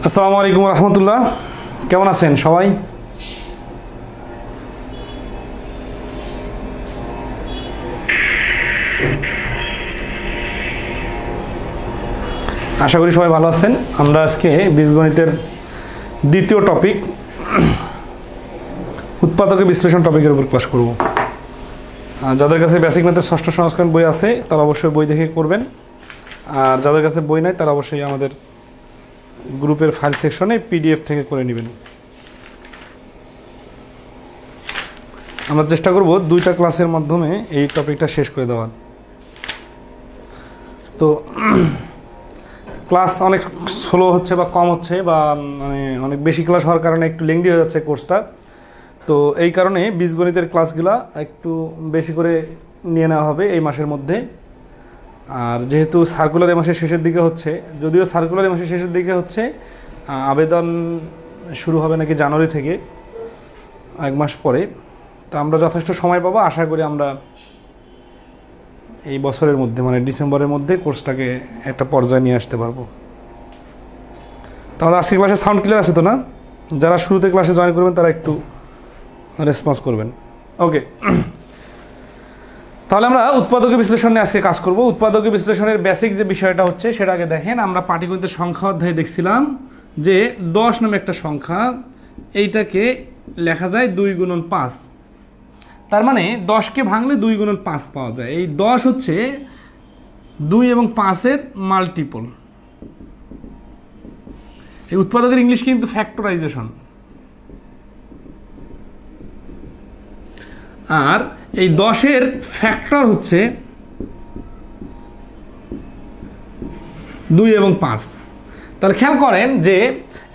আসসালামু আলাইকুম রহমতুল্লাহ। কেমন আছেন সবাই? আশা করি সবাই ভালো আছেন। আমরা আজকে বীজগণিতের দ্বিতীয় টপিক উৎপাদকের বিশ্লেষণ টপিকের উপর ক্লাস করব। যাদের কাছে বেসিক ম্যাথের ষষ্ঠ সংস্করণ বই আছে তারা অবশ্যই বই দেখে করবেন, আর যাদের কাছে বই নাই তারা অবশ্যই আমাদের গ্রুপের ফাইল সেকশনে পিডিএফ থেকে করে নেবেন। আমরা চেষ্টা করব দুইটা ক্লাসের মাধ্যমে এই টপিকটা শেষ করে দেওয়ার। তো ক্লাস অনেক স্লো হচ্ছে বা কম হচ্ছে, বা মানে অনেক বেশি ক্লাস হওয়ার কারণে একটু লেংদি হয়ে যাচ্ছে কোর্সটা। তো এই কারণে বীজগণিতের ক্লাসগুলো একটু বেশি করে নিয়ে নেওয়া হবে এই মাসের মধ্যে। আর যেহেতু সার্কুলার এই মাসের শেষের দিকে হচ্ছে, যদিও সার্কুলার এই মাসের শেষের দিকে হচ্ছে, আবেদন শুরু হবে নাকি জানুয়ারি থেকে, এক মাস পরে। তো আমরা যথেষ্ট সময় পাবো, আশা করি আমরা এই বছরের মধ্যে মানে ডিসেম্বরের মধ্যে কোর্সটাকে একটা পর্যায়ে নিয়ে আসতে পারবো। তাহলে আজকে ক্লাসে সাউন্ড ক্লিয়ার আছে তো না? যারা শুরুতে ক্লাসে জয়েন করবেন তারা একটু রেসপন্স করবেন। ওকে, তাহলে আমরা উৎপাদকের বিশ্লেষণ নিয়ে আজকে কাজ করব। উৎপাদকের বিশ্লেষণের বেসিক যে বিষয়টা হচ্ছে সেটা আগে দেখেন। আমরা পাটিগণিতের সংখ্যা অধ্যায়ে দেখছিলাম যে 10 নামে একটা সংখ্যা, এইটাকে লেখা যায় 2 গুণন 5। তার মানে 10কে ভাঙলে 2 গুণন 5 পাওয়া যায়। এই 10 হচ্ছে 2 এবং 5-এর মাল্টিপল। এই উৎপাদকের ইংলিশ কিন্তু ফ্যাক্টরাইজেশন। আর এই 10-এর ফ্যাক্টর হচ্ছে 2 এবং 5। তাহলে খেয়াল করেন যে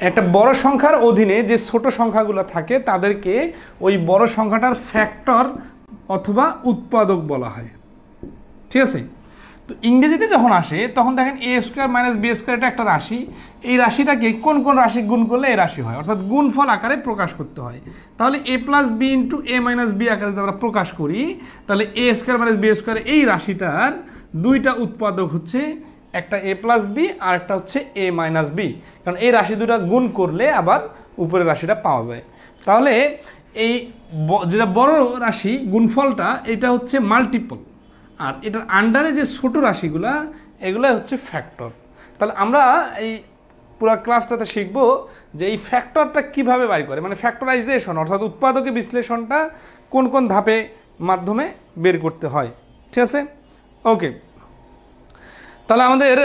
একটা বড় সংখ্যার অধীনে যে ছোট সংখ্যাগুলো থাকে তাদেরকে ওই বড় সংখ্যাটার ফ্যাক্টর অথবা উৎপাদক বলা হয়। ঠিক আছে? তো ইংরেজিতে যখন আসে তখন দেখেন a square minus b square এটা একটা রাশি। এই রাশিটাকে কোন কোন রাশি গুণ করলে এই রাশি হয়, অর্থাৎ গুণফল আকারে প্রকাশ করতে হয়। তাহলে a plus b into a minus b আকারে যদি আমরা প্রকাশ করি, তাহলে a square minus b square এই রাশিটার দুইটা উৎপাদক হচ্ছে, একটা a প্লাস বি আর একটা হচ্ছে a মাইনাস বি। কারণ এই রাশি দুটা গুণ করলে আবার উপরের রাশিটা পাওয়া যায়। তাহলে এই যেটা বড় রাশি গুণফলটা এটা হচ্ছে মাল্টিপল, আর এটার আন্ডারে যে ছোট রাশিগুলা এগুলো হচ্ছে ফ্যাক্টর। তাহলে আমরা এই পুরো ক্লাসটাতে শিখব যে এই ফ্যাক্টরটা কিভাবে বাই করে, মানে ফ্যাক্টরাইজেশন অর্থাৎ উৎপাদকের বিশ্লেষণটা কোন কোন ধাপে মাধ্যমে বের করতে হয়। ঠিক আছে? ওকে, তাহলে আমাদের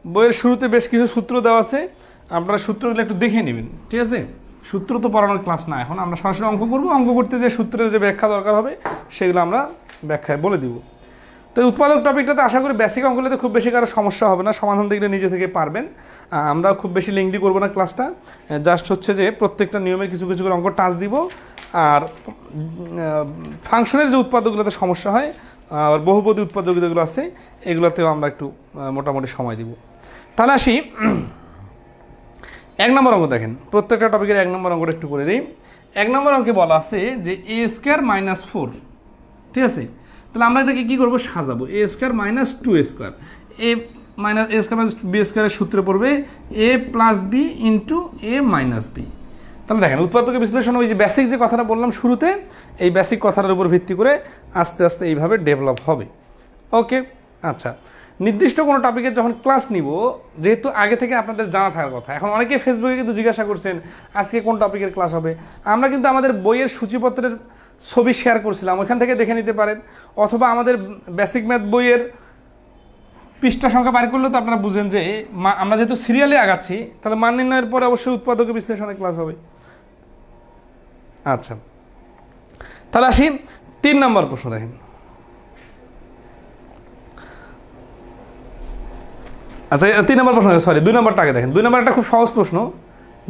বইয়ের শুরুতে বেশ কিছু সূত্র দেওয়া আছে, আপনারা সূত্রগুলো একটু দেখে নেবেন। ঠিক আছে? সূত্র তো পড়ানোর ক্লাস না, এখন আমরা সরাসরি অঙ্ক করব। অঙ্ক করতে যে সূত্রের যে ব্যাখ্যা দরকার হবে সেগুলো আমরা ব্যাখ্যায় বলে দিব। তো উৎপাদক টপিকটাতে আশা করি বেসিক অঙ্কগুলোতে খুব বেশি কারো সমস্যা হবে না, সমাধান দেখলে নিজে থেকে পারবেন। আমরা খুব বেশি লেংদি করবো না ক্লাসটা, জাস্ট হচ্ছে যে প্রত্যেকটা নিয়মের কিছু কিছু করে অঙ্ক টাচ দিব। আর ফাংশনের যে উৎপাদকগুলোতে সমস্যা হয়, আর বহুপদী উৎপাদক যেগুলো আছে এগুলোতেও আমরা একটু মোটামুটি সময় দিব। তাহলে আসি 1 নম্বর অঙ্ক। দেখেন প্রত্যেকটা টপিকের 1 নম্বর অঙ্কটা একটু করে দিই। 1 নম্বর অঙ্কে বলা আছে যে a স্কোয়ার মাইনাস 4। ঠিক আছে? তাহলে আমরা এটাকে কী করবো, সাজাবো। a square minus 2a square, a minus a square minus b স্কোয়ারের সূত্রে পড়বে a plus b into a minus b. তাহলে দেখেন উৎপাদকের বিশ্লেষণ ওই যে বেসিক যে কথাটা বললাম শুরুতে, এই বেসিক কথাটার উপর ভিত্তি করে আস্তে আস্তে এইভাবে ডেভেলপ হবে। ওকে, আচ্ছা, নির্দিষ্ট কোনো টপিকের যখন ক্লাস নিব, যেহেতু আগে থেকে আপনাদের জানা থাকার কথা, এখন অনেকে ফেসবুকে কিন্তু জিজ্ঞাসা করছেন আজকে কোন টপিকের ক্লাস হবে। আমরা কিন্তু আমাদের বইয়ের সূচিপত্রের ছবি শেয়ার করছিলাম, ওইখান থেকে দেখে নিতে পারেন, অথবা আমাদের বেসিক ম্যাথ বইয়ের পৃষ্ঠা সংখ্যা বার করলেও তো আপনারা বুঝেন যে আমরা যেহেতু সিরিয়ালে আগাচ্ছি, তাহলে মান নির্ণয়ের পরে অবশ্যই উৎপাদকের বিশ্লেষণের ক্লাস হবে। আচ্ছা, তাহলে আসি 3 নম্বর প্রশ্ন। দেখেন, আচ্ছা 3 নম্বর প্রশ্ন, সরি 2 নম্বরটা আগে দেখেন। 2 নম্বর একটা খুব সহজ প্রশ্ন,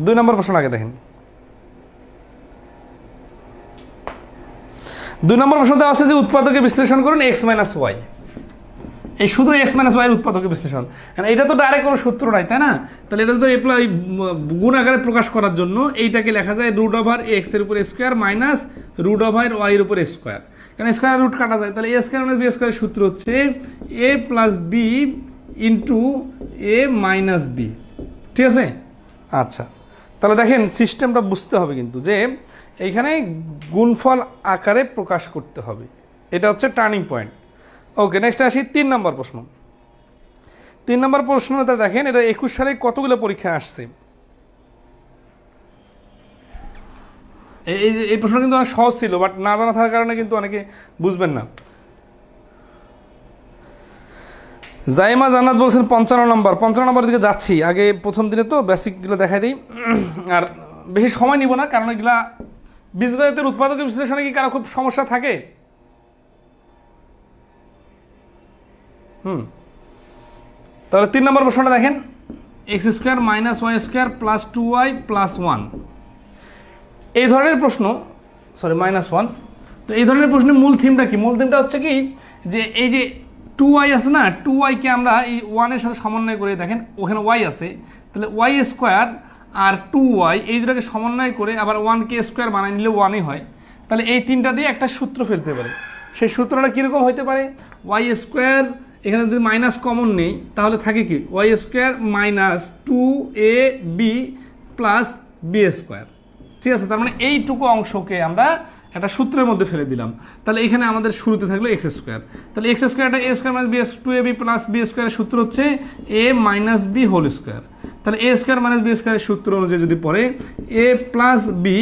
2 নম্বর প্রশ্ন আগে দেখেন। 2 নম্বর প্রশ্ন দেওয়া আছে যে উৎপাদকের বিশ্লেষণ করুন x মাইনাস ওয়াই। এই শুধু x মাইনাস ওয়াই এর উৎপাদকের বিশ্লেষণ, এটা তো ডাইরেক্ট কোনো সূত্র নাই, তাই না? তাহলে এটা তো গুণ আকারে প্রকাশ করার জন্য এইটাকে লেখা যায় রুট ওভার এক্স এর উপর square minus root over y এর উপর স্কোয়ার, কারণ স্কোয়ার রুট কাটা যায়। তাহলে a স্কোয়ার মাইনাস বি স্কোয়ারের সূত্র হচ্ছে a plus b into a minus b. ঠিক আছে? আচ্ছা, তাহলে দেখেন সিস্টেমটা বুঝতে হবে কিন্তু যে এইখানে গুণফল আকারে প্রকাশ করতে হবে, এটা হচ্ছে টার্নিং পয়েন্ট। ওকে, নেক্সট আসি 3 নম্বর প্রশ্ন। 3 নম্বর প্রশ্নটা দেখেন, এটা 21 সালে কতগুলো পরীক্ষা আসছে। এই প্রশ্ন কিন্তু অনেক সহজ ছিল, বাট না জানা থাকার কারণে কিন্তু অনেকে বুঝবেন না। জাইমা জান্নাত বলছেন 55 নম্বর। 55 নম্বরের দিকে যাচ্ছি, আগে প্রথম দিনে তো বেসিকগুলো দেখাই দিই, আর বেশি সময় নিব না, কারণ এগুলা বীজগণিতের উৎপাদক বিশ্লেষণে কি কারো খুব সমস্যা থাকে? তাহলে 3 নম্বর প্রশ্নটা দেখেন, x² - y² + 2y + 1, এই ধরনের প্রশ্ন, সরি -1। তো এই ধরনের প্রশ্নের মূল থিমটা কি? মূল থিমটা হচ্ছে কি, যে এই যে 2y আছে না, 2y-কে আমরা এই 1-এর সাথে সমন্বয় করে, দেখেন ওখানে y আছে, তাহলে y² আর 2y এই দুটোকে সমন্বয় করে আবার 1কে স্কোয়ার বানাই নিলে 1-ই হয়। তাহলে এই তিনটা দিয়ে একটা সূত্র ফেলতে পারে। সেই সূত্রটা কীরকম হতে পারে? y² এখানে যদি মাইনাস কমন নেই তাহলে থাকে কি, y² - 2ab + b²। ঠিক আছে, তার মানে এইটুকু অংশকে আমরা একটা সূত্রের মধ্যে ফেলে দিলাম। তাহলে এখানে আমাদের শুরুতে থাকলো x²। তাহলে x² a² - b 2ab + b² এর সূত্র হচ্ছে a - b²। তাহলে a² - b² এর সূত্র অনুযায়ী যদি পড়ে a + b *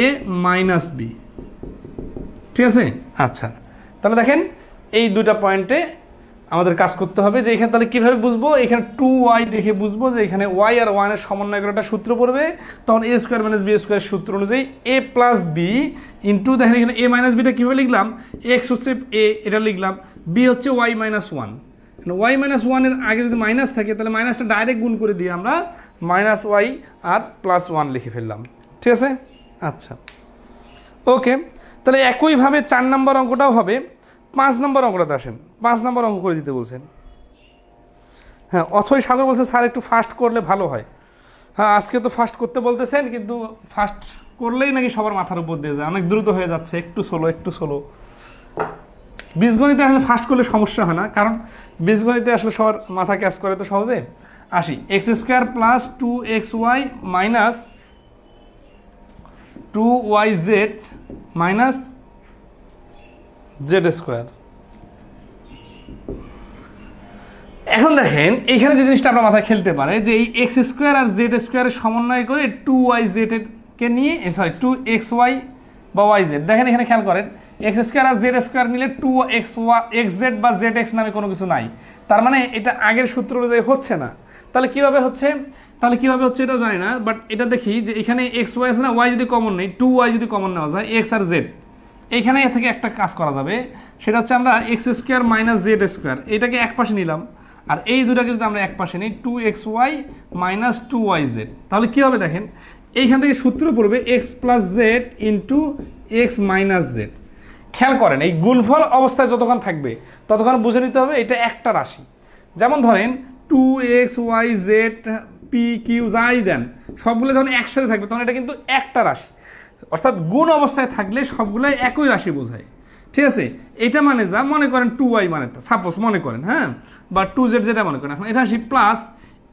a - b। ঠিক আছে, আচ্ছা, তাহলে দেখেন এই দুটা পয়েন্টে আমাদের কাজ করতে হবে, যে এখানে তাহলে কীভাবে বুঝবো, এখানে 2y দেখে বুঝবো যে এখানে y আর 1 এর সমন্বয় করে একটা সূত্র পড়বে, তখন a² - b² এর সূত্র অনুযায়ী a + b ইন্টু, দেখেন এখানে a - bটা কীভাবে লিখলাম, x হচ্ছে a, এটা লিখলাম, b হচ্ছে y - 1। y - 1 এর আগে যদি মাইনাস থাকে তাহলে মাইনাসটা ডাইরেক্ট গুণ করে দিয়ে আমরা -y আর +1 লিখে ফেললাম। ঠিক আছে, আচ্ছা, ওকে। তাহলে একইভাবে 4 নম্বর অঙ্কটাও হবে। 5 নম্বর অঙ্কটাতে আসেন, 5 নম্বর অঙ্ক করে দিতে বলছেন। হ্যাঁ, অথই সাগর বলছে স্যার একটু ফাস্ট করলে ভালো হয়। হ্যাঁ, আজকে তো ফাস্ট করতে বলতেছেন, কিন্তু ফাস্ট করলেই নাকি সবার মাথার উপর দিয়ে যায়, অনেক দ্রুত হয়ে যাচ্ছে, একটু স্লো। বীজগণিতে আসলে ফাস্ট করলে সমস্যা হয় না, কারণ বীজগণিতে আসলে সবার মাথা ক্যাচ করে তো সহজে। আসি, x² + 2xy - 2yz - z²। এখন দেখেন এইখানে যে জিনিসটা আপনার মাথায় খেলতে পারে, যে এই x² আর z² এর সমন্বয় করে 2yz কে নিয়ে, সরি 2xy বা yz, দেখেন এখানে খেয়াল করেন x² আর z² নিলে 2xz বা zx নামে কোনো কিছু নাই, তার মানে এটা আগের সূত্র অনুযায়ী হচ্ছে না। তাহলে কিভাবে হচ্ছে, এটাও জানি না, বাট এটা দেখি যে এখানে xy আছে না, y যদি কমন নেই, 2y যদি কমন নেওয়া যায়, x আর z, এইখানে এ থেকে একটা কাজ করা যাবে, সেটা হচ্ছে আমরা x² - z², এটাকে এক পাশে নিলাম, আর এই দুটাকে যদি আমরা এক পাশে নিই 2xy - 2yz, তাহলে কী হবে দেখেন, এইখান থেকে সূত্র পড়বে x + z * x - z। খেয়াল করেন এই গুণফল অবস্থায় যতক্ষণ থাকবে ততক্ষণ বুঝে নিতে হবে এটা একটা রাশি। যেমন ধরেন 2xyz p q যাই দেন সবগুলো যখন একসাথে থাকবে তখন এটা কিন্তু একটা রাশি, অর্থাৎ গুণ অবস্থায় থাকলে সবগুলোই একই রাশি বোঝায়। ঠিক আছে, এটা মানে যা মনে করেন 2y মানে সাপোজ মনে করেন, হ্যাঁ, বা 2z যেটা মনে করেন, এখন এটা আসি প্লাস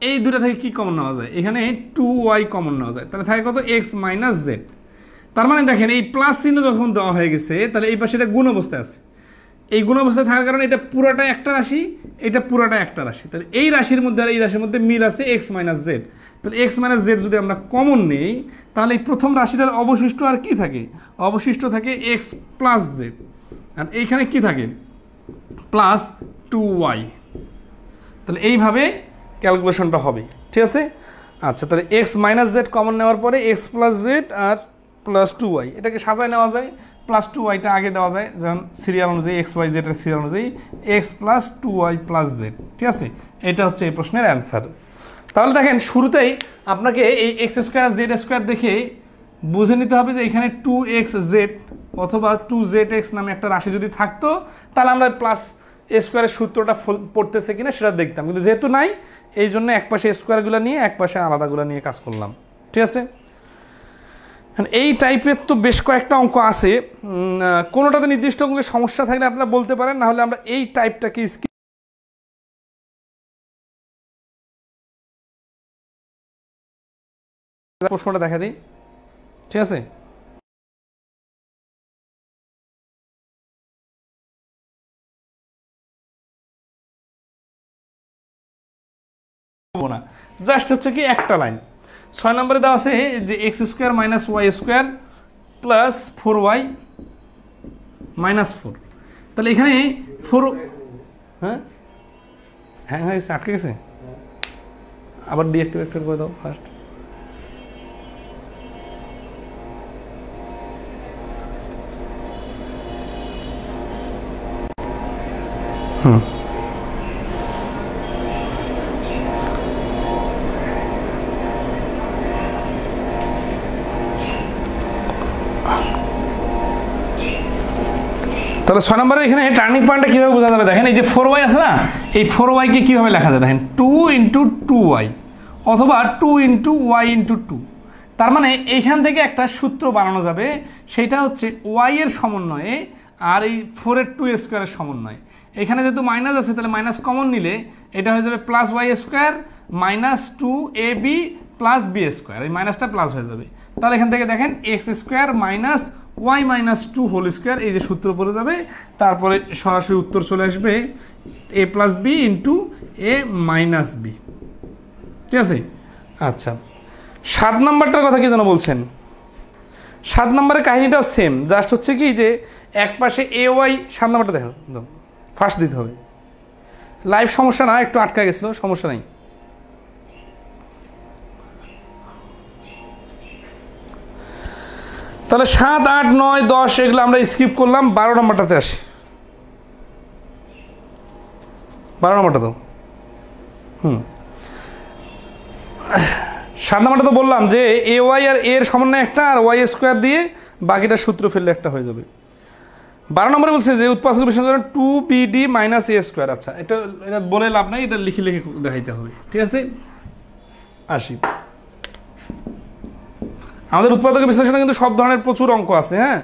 এই দুটা থেকে কি কমন নেওয়া যায়, এখানে 2y কমন নেওয়া যায়, তাহলে থাকে কত x - z। তার মানে দেখেন এই প্লাস চিহ্ন যখন দেওয়া হয়ে গেছে তাহলে এই পাশে এটা গুণ অবস্থায় আছে, এই গুণ অবস্থায় থাকার কারণে এটা পুরোটাই একটা রাশি, এটা পুরোটাই একটা রাশি, তাহলে এই রাশির মধ্যে আর এই রাশির মধ্যে মিল আছে x - z। তাহলে x - z যদি আমরা কমন নেই তাহলে এই প্রথম রাশিটার অবশিষ্ট আর কি থাকে, অবশিষ্ট থাকে x + z, আর এইখানে কি থাকে +2y। তাহলে এইভাবে ক্যালকুলেশনটা হবে। ঠিক আছে, আচ্ছা, তাহলে x - z কমন নেওয়ার পরে x + z আর +2y, এটাকে সাজায় নেওয়া যায়, +2yটা আগে দেওয়া যায়, যেমন সিরিয়াল অনুযায়ী xyz এর সিরিয়াল অনুযায়ী x + 2y + z। ঠিক আছে, এটা হচ্ছে এই প্রশ্নের অ্যান্সার। তাহলে দেখেন শুরুতেই আপনাকে এই x² আর z² দেখে বুঝে নিতে হবে যে এখানে 2xz অথবা 2zx নামে একটা রাশি যদি থাকতো তাহলে আমরা +a² এর সূত্রটা পড়তেছে কিনা সেটা দেখতাম, কিন্তু যেহেতু নাই এই জন্য একপাশে স্কোয়ারগুলো নিয়ে একপাশে আলাদাগুলো নিয়ে কাজ করলাম। ঠিক আছে, এই টাইপের তো বেশ কয়েকটা অঙ্ক আছে, কোনোটাতে নির্দিষ্ট অঙ্কের সমস্যা থাকলে আপনারা বলতে পারেন, নাহলে আমরা এই টাইপটাকে প্রশ্নটা দেখা দিই, ঠিক আছে? না, জাস্ট হচ্ছে কি একটা লাইন। 6 নম্বরে দেওয়া আছে যে x square minus y square plus 4y minus 4। তাহলে এখানে 4, হ্যাঁ হ্যাঁ হ্যাঁ আটকে গেছে, আবার ডিঅ্যাক্টিভেট করে দাও ফার্স্ট। তাহলে 6 নম্বরে এখানে টার্নিং পয়েন্টটা কীভাবে বোঝা যাবে দেখেন, এই যে 4y আছে না, এই 4y কে কীভাবে লেখা যায় দেখেন, 2 × 2y অথবা 2 × y × 2। তার মানে এইখান থেকে একটা সূত্র বানানো যাবে, সেটা হচ্ছে y এর সমন্বয়ে আর এই 4 এর 2 স্কোয়ারের সমন্বয়ে। এখানে যেহেতু মাইনাস আছে তাহলে মাইনাস কমন নিলে এটা হয়ে যাবে plus y square minus 2ab plus b square, এই মাইনাসটা প্লাস হয়ে যাবে। তাহলে এখান থেকে দেখেন x square minus y minus 2 whole square, এই যে সূত্র পড়ে যাবে, তারপরে সরাসরি উত্তর চলে আসবে এ plus b into a minus b, ঠিক আছে? আচ্ছা, 7 নম্বরটার কথা কি যেন বলছেন? 7 নম্বরের কাহিনীটাও সেম, জাস্ট হচ্ছে কি যে এক পাশে এ ওয়াই, 7 নম্বরটা দেখো ফার্স্ট দিতে হবে, লাইভ সমস্যা না, একটু আটকা গেছিলো, সমস্যা নাই। তাহলে 7, 8, 9, 10 এগুলো আমরা স্কিপ করলাম, 12 নম্বরটাতে আসি। 12 নম্বরটা তো 7 নম্বরটা তো বললাম যে এ ওয়াই আর এর সমন্বয় একটা, আর ওয়াই স্কোয়ার দিয়ে বাকিটা সূত্র ফেললে একটা হয়ে যাবে। 12 নম্বরে বলছে যে উৎপাদক বিশ্লেষণ করেন 2bd মাইনাস এ স্কোয়ার। আচ্ছা, এটা বলে লাভ নাই, এটা লিখে লিখে দেখাইতে হবে, ঠিক আছে? আসি, আমাদের উৎপাদক বিশ্লেষণে কিন্তু সব ধরনের প্রচুর অঙ্ক আছে। হ্যাঁ,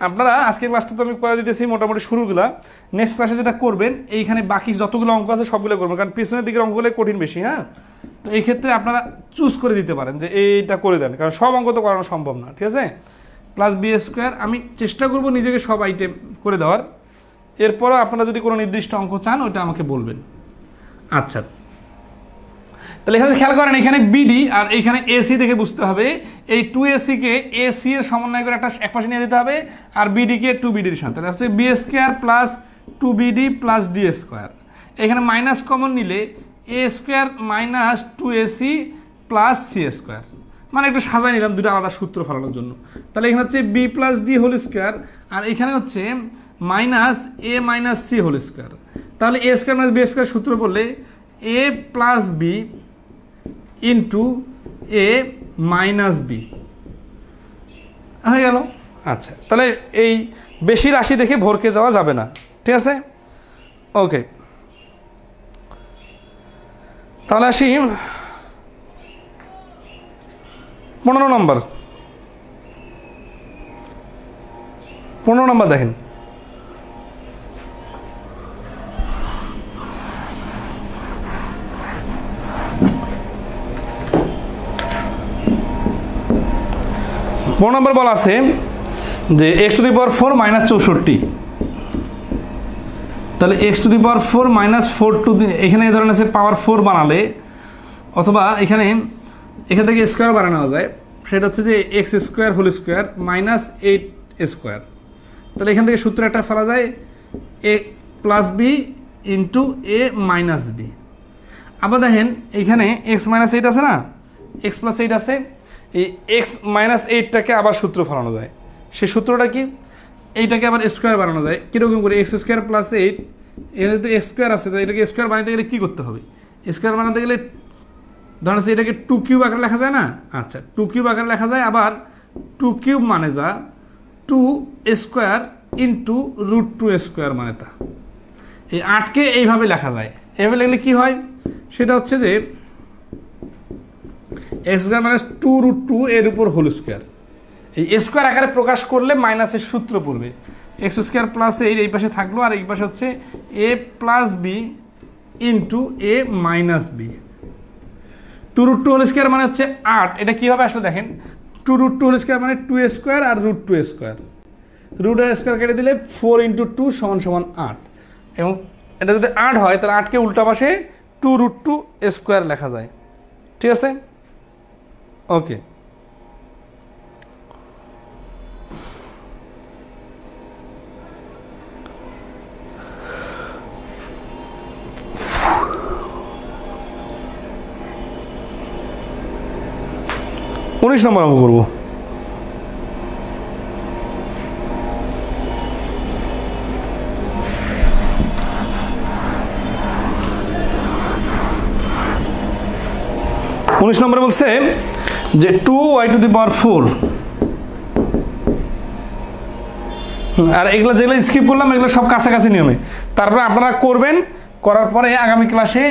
আপনারা আজকের ক্লাসটা তো আমি করে দিতেছি মোটামুটি শুরুগুলা, নেক্সট ক্লাসে যেটা করবেন এইখানে বাকি যতগুলো অঙ্ক আছে সবগুলো করবেন, কারণ পিছনের দিকের অঙ্কগুলো কঠিন বেশি। হ্যাঁ, তো এই ক্ষেত্রে আপনারা চুজ করে দিতে পারেন যে এইটা করে দেন, কারণ সব অঙ্ক তো করানো সম্ভব না, ঠিক আছে? প্লাস বি স্কোয়ার আমি চেষ্টা করব নিজেকে সব আইটেম করে দেওয়ার, এরপরও আপনারা যদি কোনো নির্দিষ্ট অঙ্ক চান ওইটা আমাকে বলবেন। আচ্ছা, তাহলে এখানে খেয়াল করেন, এখানে বিডি আর এখানে এসি দেখে বুঝতে হবে এই 2ac কে এসি এর সমন্বয় করে একটা এক পাশে নিয়ে দিতে হবে, আর বিডি কে 2bd-র সাথে, তাহলে হচ্ছে বি স্কোয়ার প্লাস 2bd প্লাস ডি স্কোয়ার। এখানে মাইনাস কমন নিলে এ স্কোয়ার মাইনাস 2ac প্লাস সি স্কোয়ার, মানে একটু সাজাই নিলাম দুটো আলাদা সূত্র ফেলানোর জন্য। তাহলে এখানে হচ্ছে b plus d whole square, আর এখানে হচ্ছে minus a minus c whole square. তাহলে a square minus b square সূত্র করলে a plus b into a minus b হয়ে গেল। আচ্ছা, তাহলে এই বেশি রাশি দেখে ভরকে যাওয়া যাবে না, ঠিক আছে? ওকে, তাহলে আসি 15 নম্বর। 15 নম্বর দেখেন, নম্বর বলা আছে যে x⁴ মাইনাস 64। তাহলে x⁴ মাইনাস 4 টু, এখানে এই ধরনের আছে পাওয়ার 4 বানালে, অথবা এখানে এখান থেকে স্কোয়ার বানানো যায়, সেটা হচ্ছে যে x square whole square minus 8 square. তাহলে এখান থেকে সূত্র একটা ফেলা যায় a plus b into a minus b. আবার দেখেন এখানে এক্স মাইনাস 8 আছে না, এক্স প্লাস 8 আছে, এই এক্স মাইনাস 8টাকে আবার সূত্র ফেলানো যায়। সেই সূত্রটা কি, এইটাকে আবার স্কোয়ার বানানো যায়। কীরকম করে, এক্স স্কোয়ার প্লাস 8, এখানে তো এক্স স্কোয়ার আছে, তো এটাকে স্কোয়ার বানাতে গেলে কী করতে হবে? স্কোয়ার বানাতে গেলে ধরেন এটাকে 2 কিউব আকারে লেখা যায় না? আচ্ছা, 2 কিউব আকারে লেখা যায়, আবার 2 কিউব মানে যা 2 স্কোয়ার ইন্টু √2 স্কোয়ার মানে তা। এই 8কে এইভাবে লেখা যায়। এইভাবে লিখলে কী হয়, সেটা হচ্ছে যে এক্স স্কোয়ার মাইনাস 2√2 এর উপর হোল স্কোয়ার। এই স্কোয়ার আকারে প্রকাশ করলে মাইনাসের সূত্র পড়বে এক্স স্কোয়ার প্লাস 8 এই পাশে থাকলো, আর এই পাশে হচ্ছে এ plus b into a minus B. 2√2 whole square মানে হচ্ছে 8। এটা কীভাবে আসলে দেখেন, 2√2 হোল স্কোয়ার মানে 2 স্কোয়ার আর √2 স্কোয়ার, √2 স্কোয়ার কেটে দিলে 4 × 2 = 8, এবং এটা যদি 8 হয় তাহলে 8কে উল্টা পাশে 2√2 স্কোয়ার লেখা যায়। ঠিক আছে, ওকে। উনিশ নম্বর অঙ্ক করবো। উনিশ নম্বরে বলছে যে 2y⁴, আর এগুলো যেগুলো স্কিপ করলাম এগুলো সব কাছাকাছি নিয়মে। তারপরে আপনারা করবেন, করার পরে আগামী ক্লাসে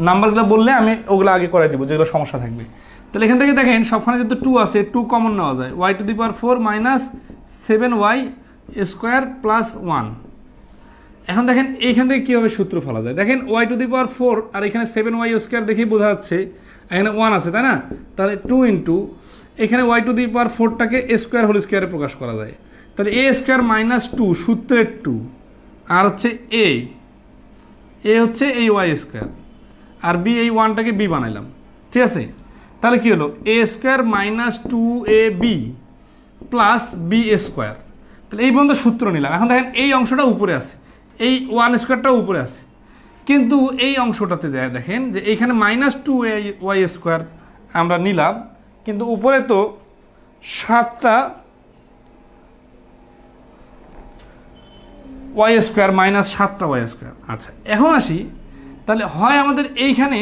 নাম্বারগুলো বললে আমি ওগুলো আগে করে দিব যেগুলো সমস্যা থাকবে। তাহলে এখান থেকে দেখেন সবখানে যেহেতু 2 আছে, 2 কমন নেওয়া যায়, y⁴ - 7y² + 1। এখন দেখেন এইখান থেকে কীভাবে সূত্র ফেলা যায়। দেখেন y⁴ আর এখানে 7y² দেখেই বোঝা যাচ্ছে এখানে 1 আছে, তাই না? তাহলে 2 × এখানে y⁴টাকে স্কোয়ার হোল স্কোয়ারে প্রকাশ করা যায়। তাহলে a² - 2 সূত্রের 2, আর হচ্ছে a হচ্ছে এই y², আর b এই 1টাকে b বানাইলাম। ঠিক আছে, তাহলে কি হলো a² - 2ab + b²। তাহলে এই পর্যন্ত সূত্র নিলাম। এখন দেখেন এই অংশটা উপরে আছে, এই 1² উপরে আছে, কিন্তু এই অংশটাতে দেখেন যে এইখানে -2ay² আমরা নিলাম, কিন্তু উপরে তো 7টা y² -7টা y²। আচ্ছা, এখন আসি, তাহলে হয় আমাদের এইখানে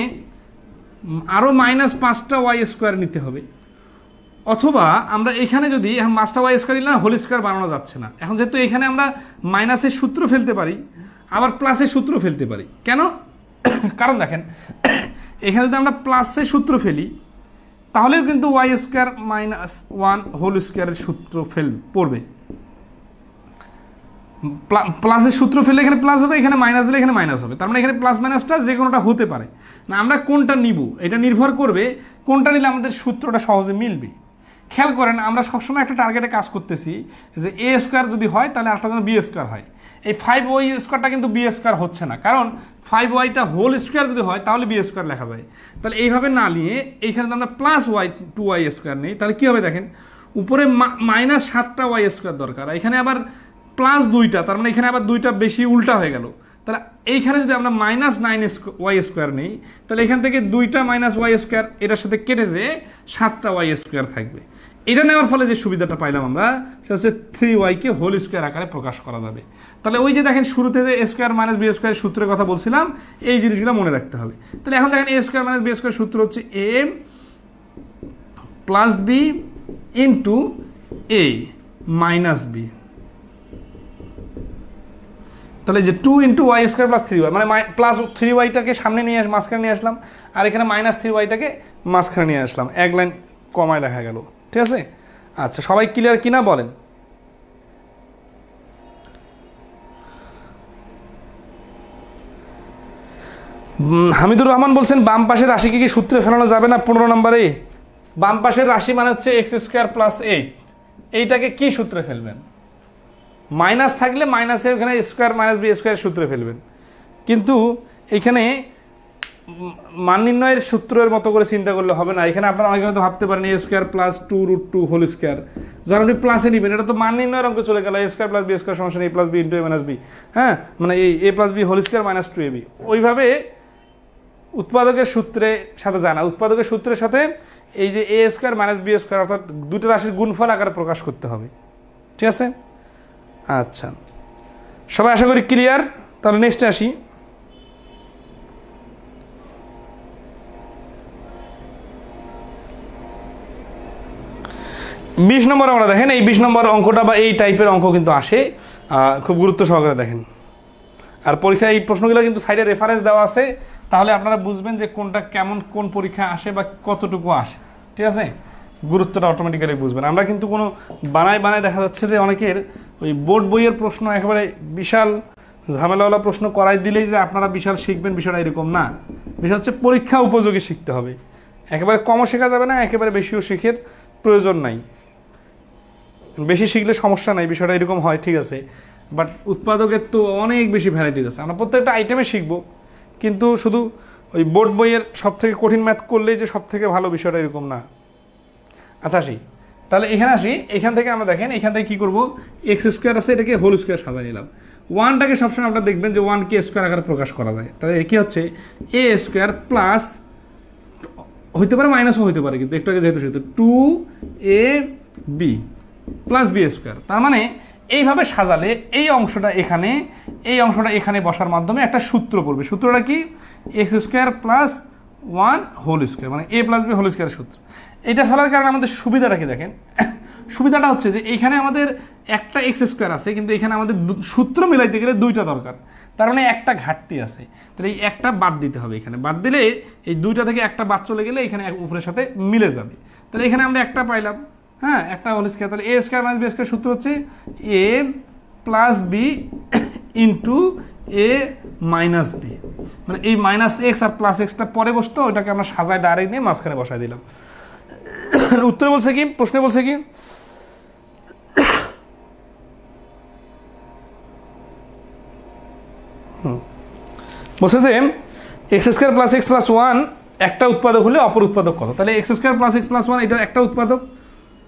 আরও -5টা y² নিতে হবে, অথবা আমরা এখানে যদি এখন 5টা y² নিলাম, হোল স্কোয়ার বানানো যাচ্ছে না। এখন যেহেতু এখানে আমরা মাইনাসের সূত্র ফেলতে পারি, আবার প্লাসের সূত্র ফেলতে পারি। কেন? কারণ দেখেন এখানে যদি আমরা প্লাসের সূত্র ফেলি তাহলেও কিন্তু y² - 1 হোল স্কোয়ারের সূত্র পড়বে। প্লাসের সূত্র ফেলে এখানে প্লাস হবে, এখানে মাইনাস দিলে এখানে মাইনাস হবে। তার মানে এখানে প্লাস মাইনাসটা যে কোনোটা হতে পারে না। আমরা কোনটা নিব এটা নির্ভর করবে কোনটা নিলে আমাদের সূত্রটা সহজে মিলবে। খেয়াল করেন, আমরা সবসময় একটা টার্গেটে কাজ করতেছি যে a² যদি হয় তাহলে আরেকটা যেন b² হয়। এই 5y² কিন্তু b² হচ্ছে না, কারণ 5yটা হোল স্কোয়ার যদি হয় তাহলে b² লেখা যায়। তাহলে এইভাবে না নিয়ে এইখানে আমরা +2y² নেই, তাহলে কী হবে দেখেন, উপরে -7টা y² দরকার, এখানে আবার +2টা, তার মানে এখানে আবার 2টা বেশি উল্টা হয়ে গেল। তাহলে এইখানে যদি আমরা -9y² নেই, তাহলে এখান থেকে 2টা -y² এটার সাথে কেটে যে 7টা y² থাকবে। এটা নেওয়ার ফলে যে সুবিধাটা পাইলাম আমরা, সেটা হচ্ছে 3y-কে হোল স্কোয়ার আকারে প্রকাশ করা যাবে। তাহলে ওই যে দেখেন শুরুতে যে a² - b² সূত্রের কথা বলছিলাম, এই জিনিসগুলো মনে রাখতে হবে। তাহলে এখন দেখেন a² - b² সূত্র হচ্ছে a + b × a - b। তাহলে যে 2 × y² + 3y, মানে +3y-টাকে সামনে নিয়ে মাঝখানে নিয়ে আসলাম, আর এখানে -3y-টাকে মাঝখানে নিয়ে আসলাম, এক লাইন কমায় লেখা গেল। ঠিক আছে, আচ্ছা সবাই ক্লিয়ার কিনা বলেন? হামিদুর রহমান বলছেন বাম পাশের রাশিকে কি সূত্রে ফেলানো যাবে না 15 নম্বরে? বাম পাশের রাশি মানে হচ্ছে x² + 8, এইটাকে কি সূত্রে ফেলবেন? মাইনাস থাকলে মাইনাসের ওখানে স্কোয়ার - b² সূত্রে ফেলবেন, কিন্তু এখানে মান নির্ণয়ের সূত্রের মতো করে চিন্তা করলে হবে না। এখানে আপনারা অনেকে হয়তো ভাবতে পারেন a² + 2√2 হোল স্কোয়ার, যখন আপনি প্লাসে নেবেন এটা তো মান নির্ণয়ের অঙ্ক চলে গেল, a² + b² = a + b × a - b, হ্যাঁ, মানে এই a + b whole square - 2ab। ওইভাবে উৎপাদকের সূত্রের সাথে জানা, উৎপাদকের সূত্রের সাথে এই যে a² - b² অর্থাৎ দুটো রাশির গুণফল আকারে প্রকাশ করতে হবে। ঠিক আছে, আচ্ছা সবাই আশা করি ক্লিয়ার। তাহলে নেক্সটে আসি। বিশ নম্বর আমরা দেখেন, এই 20 নম্বর অঙ্কটা বা এই টাইপের অঙ্ক কিন্তু আসে, খুব গুরুত্ব সহকারে দেখেন। আর পরীক্ষায় এই প্রশ্নগুলো কিন্তু সাইডে রেফারেন্স দেওয়া আছে, তাহলে আপনারা বুঝবেন যে কোনটা কেমন কোন পরীক্ষা আসে বা কতটুকু আসে। ঠিক আছে, গুরুত্বটা অটোমেটিক্যালি বুঝবেন। আমরা কিন্তু কোনো বানায় দেখা যাচ্ছে যে অনেকের ওই বোর্ড বইয়ের প্রশ্ন একেবারে বিশাল ঝামেলাওয়ালা প্রশ্ন করাই দিলেই যে আপনারা বিশাল শিখবেন, বিষয়টা এরকম না। বিষয় হচ্ছে পরীক্ষা উপযোগী শিখতে হবে। একেবারে কমও শেখা যাবে না, একেবারে বেশিও শেখার প্রয়োজন নাই। বেশি শিখলে সমস্যা নাই, বিষয়টা এরকম হয়, ঠিক আছে, বাট উৎপাদকের তো অনেক বেশি ভ্যারাইটিস আছে। আমরা প্রত্যেকটা আইটেমে শিখবো, কিন্তু শুধু ওই বোর্ড বইয়ের সব থেকে কঠিন ম্যাথ করলেই যে সব থেকে ভালো, বিষয়টা এরকম না। আচ্ছা আসি তাহলে এখানে আসি। এখান থেকে আমরা দেখেন এখান থেকে কী করবো, এক্স স্কোয়ার আছে, এটাকে হোল স্কোয়ার সাজাই নিলাম। ওয়ানটাকে সবসময় আপনারা দেখবেন যে ওয়ানকে স্কোয়ার আকারে প্রকাশ করা যায়। তাহলে কী হচ্ছে, এ স্কোয়ার প্লাস, হইতে পারে মাইনাসও হইতে পারে, কিন্তু একটু আগে যেহেতু সেহেতু 2ab প্লাস বি স্কোয়ার। তার মানে এইভাবে সাজালে এই অংশটা এখানে বসার মাধ্যমে একটা সূত্র পড়বে। সূত্রটা কি, x square plus 1 whole square, মানে এ প্লাস বি হোল স্কোয়ারের সূত্র। এটা ফেলার কারণে আমাদের সুবিধাটা কি দেখেন, সুবিধাটা হচ্ছে যে এইখানে আমাদের একটা এক্স স্কোয়ার আছে, কিন্তু এখানে আমাদের সূত্র মিলাইতে গেলে দুইটা দরকার, তার মানে একটা ঘাটতি আছে। তাহলে এই একটা বাদ দিতে হবে, এখানে বাদ দিলে এই দুইটা থেকে একটা বাদ চলে গেলে এখানে উপরের সাথে মিলে যাবে। তাহলে এখানে আমরা একটা পাইলাম, হ্যাঁ, একটা হোল স্কোয়ার। তাহলে a square minus b square সূত্র হচ্ছে এ plus b into a minus B, মানে এই মাইনাস এক্স আর প্লাস এক্সটা পরে বসতো, ওইটাকে আমরা সাজায় ডাইরেক্ট নিয়ে মাঝখানে বসাই দিলাম। উত্তরে বলছে কি, প্রশ্নে বলছে কি, বলছে যে x square plus x plus 1 একটা উৎপাদক হলে অপর উৎপাদক কত। তাহলে x square plus x plus 1 এটা একটা উৎপাদক।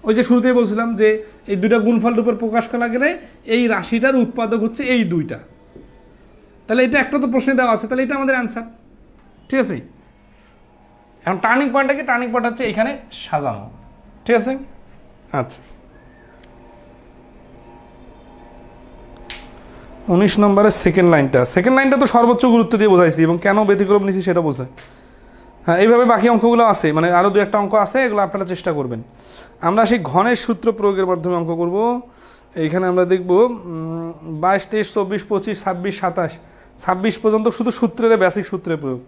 ওই যে শুরুতেই বলছিলাম যে এই দুইটা গুণফল রূপের প্রকাশ করা গেলে এই রাশিটার উৎপাদক হচ্ছে এই দুইটা। তাহলে এটা একটা তো প্রশ্নে দেওয়া আছে, তাহলে এটা আমাদের অ্যান্সার, ঠিক আছে। এখন টার্নিং পয়েন্টটাকে, টার্নিং পয়েন্ট হচ্ছে এখানে সাজানো, ঠিক আছে। আচ্ছা 19 নম্বরের সেকেন্ড লাইনটা তো সর্বোচ্চ গুরুত্ব দিয়ে বোঝাইছি, এবং কেন ব্যতিক্রম নিছি সেটা বোঝায়। হ্যাঁ, এইভাবে বাকি অঙ্কগুলো আছে, মানে আরও দু একটা অঙ্ক আছে, এগুলো আপনারা চেষ্টা করবেন। আমরা সেই ঘনের সূত্র প্রয়োগের মাধ্যমে অঙ্ক করব। এইখানে আমরা দেখব 22, 23, 24, 25, 26, 27, 26 পর্যন্ত শুধু সূত্রের বেসিক সূত্রের প্রয়োগ।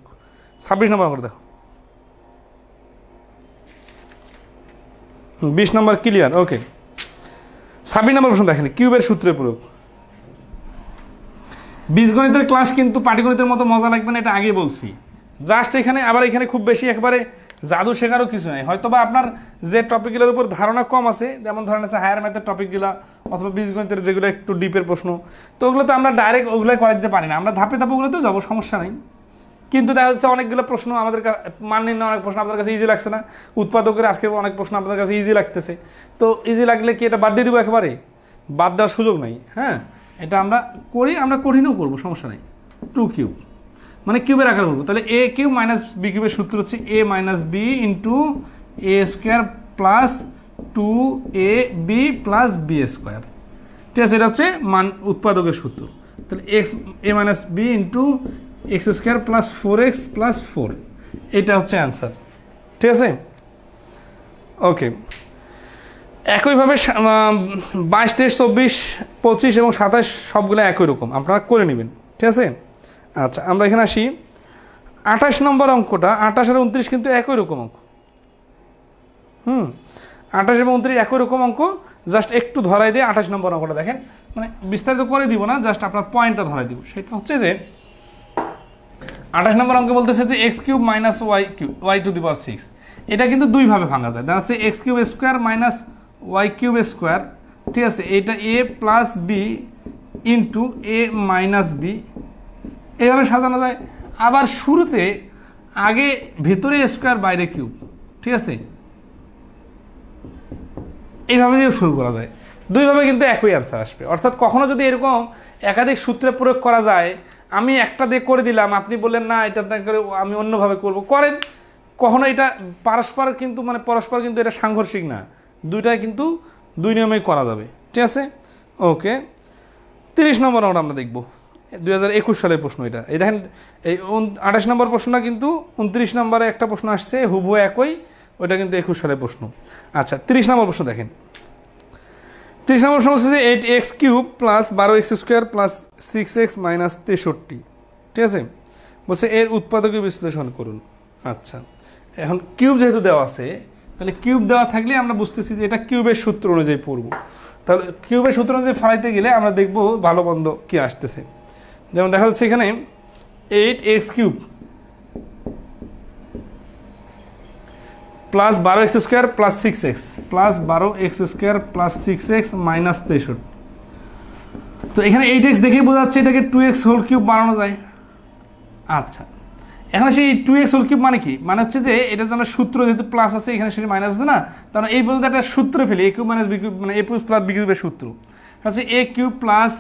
26 নম্বর অঙ্ক দেখো, 20 নম্বর ক্লিয়ার, ওকে। 26 নম্বর প্রশ্ন দেখেন, কিউবের সূত্রের প্রয়োগ। বীজগণিতের ক্লাস কিন্তু পাটিগণিতের মতো মজা লাগবে না, এটা আগে বলছি। জাস্ট এখানে আবার এখানে খুব বেশি একবারে জাদু শেখারও কিছু নাই। হয়তো বা আপনার যে টপিকগুলোর উপর ধারণা কম আছে, যেমন ধরেন আছে হায়ার ম্যাথের টপিকগুলো অথবা বীজগণিতের যেগুলো একটু ডিপের প্রশ্ন, তো ওগুলো তো আমরা ডাইরেক্ট ওগুলোই করে দিতে পারি না, আমরা ধাপে ধাপে ওগুলোতেও যাবো, সমস্যা নেই। কিন্তু দেখা যাচ্ছে অনেকগুলো প্রশ্ন আমাদের মান নির্ণয়, অনেক প্রশ্ন আপনাদের কাছে ইজি লাগছে না, উৎপাদকের আজকে অনেক প্রশ্ন আপনাদের কাছে ইজি লাগতেছে। তো ইজি লাগলে কি এটা বাদ দিয়ে দেবো? একেবারে বাদ দেওয়ার সুযোগ নাই। হ্যাঁ, এটা আমরা করি, আমরা কঠিনও করবো, সমস্যা নেই। 2 কিউব মানে কিউবের আকার করবো। তাহলে এ কিউব মাইনাস বি কিউবের সূত্র হচ্ছে a minus b into a square plus 2ab plus b square, ঠিক আছে। এটা হচ্ছে উৎপাদকের সূত্র। তাহলে x a minus b into x square plus 4x plus 4, এটা হচ্ছে অ্যান্সার, ঠিক আছে, ওকে। একইভাবে 22, 23, 24, 25 এবং 27 সবগুলো একই রকম, আপনারা করে নেবেন, ঠিক আছে। আচ্ছা আমরা এখানে আসি 28 নম্বর অঙ্কটা। 28 আর 29 কিন্তু একই রকম অঙ্ক। 28 এবং 29 একই রকম অঙ্ক, জাস্ট একটু ধরাই দিয়ে 28 নম্বর অঙ্কটা দেখেন, মানে বিস্তারিত করে দিব না, জাস্ট আপনার পয়েন্টটা ধরাই দিব। সেটা হচ্ছে যে 28 নম্বর অঙ্কে বলতেছে যে x cube minus y to the power 6, এটা কিন্তু দুইভাবে ভাঙা যায়। দেখা যাচ্ছে x cube square minus y cube square, ঠিক আছে, এটা a plus b into a minus b, এইভাবে সাজানো যায়। আবার শুরুতে আগে ভেতরে স্কোয়ার বাইরে কিউব, ঠিক আছে, এইভাবে দিয়েও শুরু করা যায়। দুইভাবে কিন্তু একই অ্যান্সার আসবে। অর্থাৎ কখনো যদি এরকম একাধিক সূত্রে প্রয়োগ করা যায়, আমি একটা দিয়ে করে দিলাম, আপনি বললেন না এটা করে আমি অন্যভাবে করেন, কখনো এটা পরস্পর কিন্তু এটা সাংঘর্ষিক না, দুইটাই কিন্তু দুই নিয়মেই করা যাবে, ঠিক আছে, ওকে। 30 নম্বর আমরা দেখব 2021 সালের প্রশ্ন। এটা এই দেখেন, এই 28 নম্বর প্রশ্নটা কিন্তু 29 নম্বরে একটা প্রশ্ন আসছে হুবহু একই, ওইটা কিন্তু 21 সালের প্রশ্ন। আচ্ছা 30 নম্বর প্রশ্ন দেখেন। 30 নম্বর প্রশ্ন হচ্ছে যে 8x cube plus 12x square plus 6x minus 63, ঠিক আছে, বলছে এর উৎপাদকীয় বিশ্লেষণ করুন। আচ্ছা এখন কিউব যেহেতু দেওয়া আছে, তাহলে কিউব দেওয়া থাকলে আমরা বুঝতেছি যে এটা কিউবের সূত্র অনুযায়ী পড়ব। তাহলে কিউবের সূত্র অনুযায়ী ফালাইতে গেলে আমরা দেখব ভালো মন্দ কি আসতেছে। যেমন দেখা যাচ্ছে এখানে 8x cube plus 12x² plus 6x plus 12x² plus 6x minus 63। তো এখানে 8x দেখেই বোঝা যাচ্ছে এটাকে 2x হোল কিউব বানানো যায়। আচ্ছা, এখন সেই 2x হোল কিউব মানে কি? মানে হচ্ছে যে এটা যে আমরা সূত্র, যেহেতু প্লাস আছে এখানে সেটা মাইনাস আছে না, তাহলে এই পর্যন্ত একটা সূত্র ফেলি, a cube minus b cube, মানে a প্লাস b কিউবের সূত্র হচ্ছে a cube plus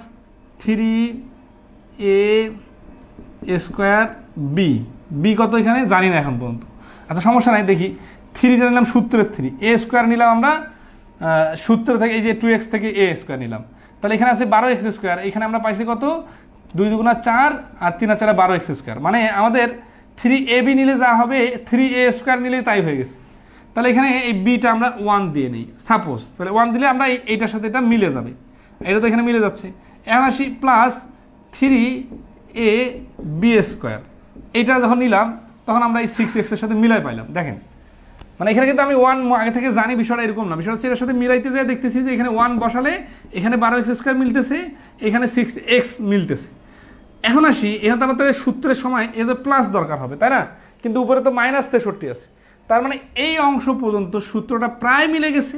3a² b কত এখানে জানি না এখন পর্যন্ত। আচ্ছা সমস্যা নাই, দেখি 3টা নিলাম সূত্রের 3, a² নিলাম আমরা সূত্র থেকে, এই যে 2x থেকে a² নিলাম, তাহলে এখানে আছে 12x², এখানে আমরা পাইছি কত 2 দুগুণা 4 আর 3 আর 4 12x², মানে আমাদের 3ab নিলে যা হবে 3a² নিলে তাই হয়ে গেছে। তাহলে এখানে এই bটা আমরা 1 দিয়ে নিই সাপোজ, তাহলে 1 দিলে আমরা এইটার সাথে এটা মিলে যাবে, এটা তো এখানে মিলে যাচ্ছে। এখন আসি প্লাস 3ab², এইটা যখন নিলাম তখন আমরা এই 6x এর সাথে মিলাই পাইলাম। দেখেন মানে এখানে কিন্তু আমি 1 আগে থেকে জানি, বিষয়টা এরকম না, বিষয়টা হচ্ছে এর সাথে মিলাইতে যেয়ে দেখতেছি যে এখানে 1 বসালে এখানে 12x² মিলতেছে, এখানে 6x মিলতেছে। এখন আসি এখানে তো আমাদের সূত্রের সময় এটা প্লাস দরকার হবে, তাই না? কিন্তু উপরে তো মাইনাস 63 আছে, তার মানে এই অংশ পর্যন্ত সূত্রটা প্রায় মিলে গেছে,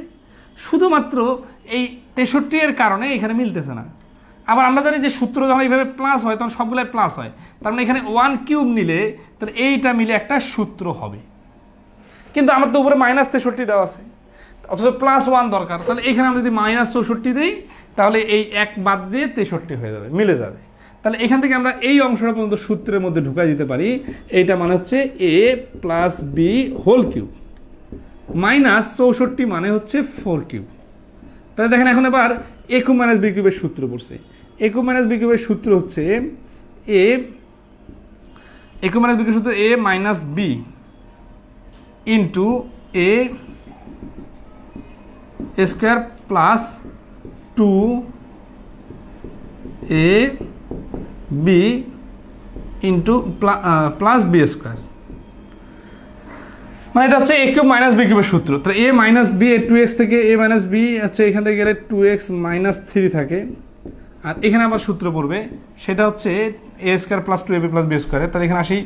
শুধুমাত্র এই 63 এর কারণে এখানে মিলতেছে না। আবার আমরা জানি যে সূত্র যখন এইভাবে প্লাস হয় তখন সবগুলাই প্লাস হয়, তার মানে এখানে 1 কিউব নিলে তাহলে এইটা মিলে একটা সূত্র হবে, কিন্তু আমার তো উপরে মাইনাস 63 দেওয়া আছে, অথচ প্লাস 1 দরকার। তাহলে এখানে আমরা যদি মাইনাস 64 দিই তাহলে এই 1 বাদ দিয়ে 63 হয়ে যাবে, মিলে যাবে। তাহলে এখান থেকে আমরা এই অংশটা পর্যন্ত সূত্রের মধ্যে ঢুকাই দিতে পারি, এইটা মানে হচ্ছে a plus b whole cube minus 64 মানে হচ্ছে 4 কিউব। তাহলে দেখেন এখন এবার a কিউব মাইনাস b কিউবের সূত্র পড়ছে, a কিউব মাইনাস b কিউবের সূত্র হচ্ছে a কিউব মাইনাস b কিউবের সূত্র a minus b into a² plus 2ab into plus b², মানে এটা হচ্ছে a কিউব মাইনাস b কিউবের সূত্র। তাহলে a মাইনাস b, 2x থেকে a মাইনাস b হচ্ছে এখান থেকে গেলে 2x মাইনাস 3 থাকে, আর এখানে আবার সূত্র পড়বে সেটা হচ্ছে a² plus 2ab plus b²। তাহলে এখানে আসি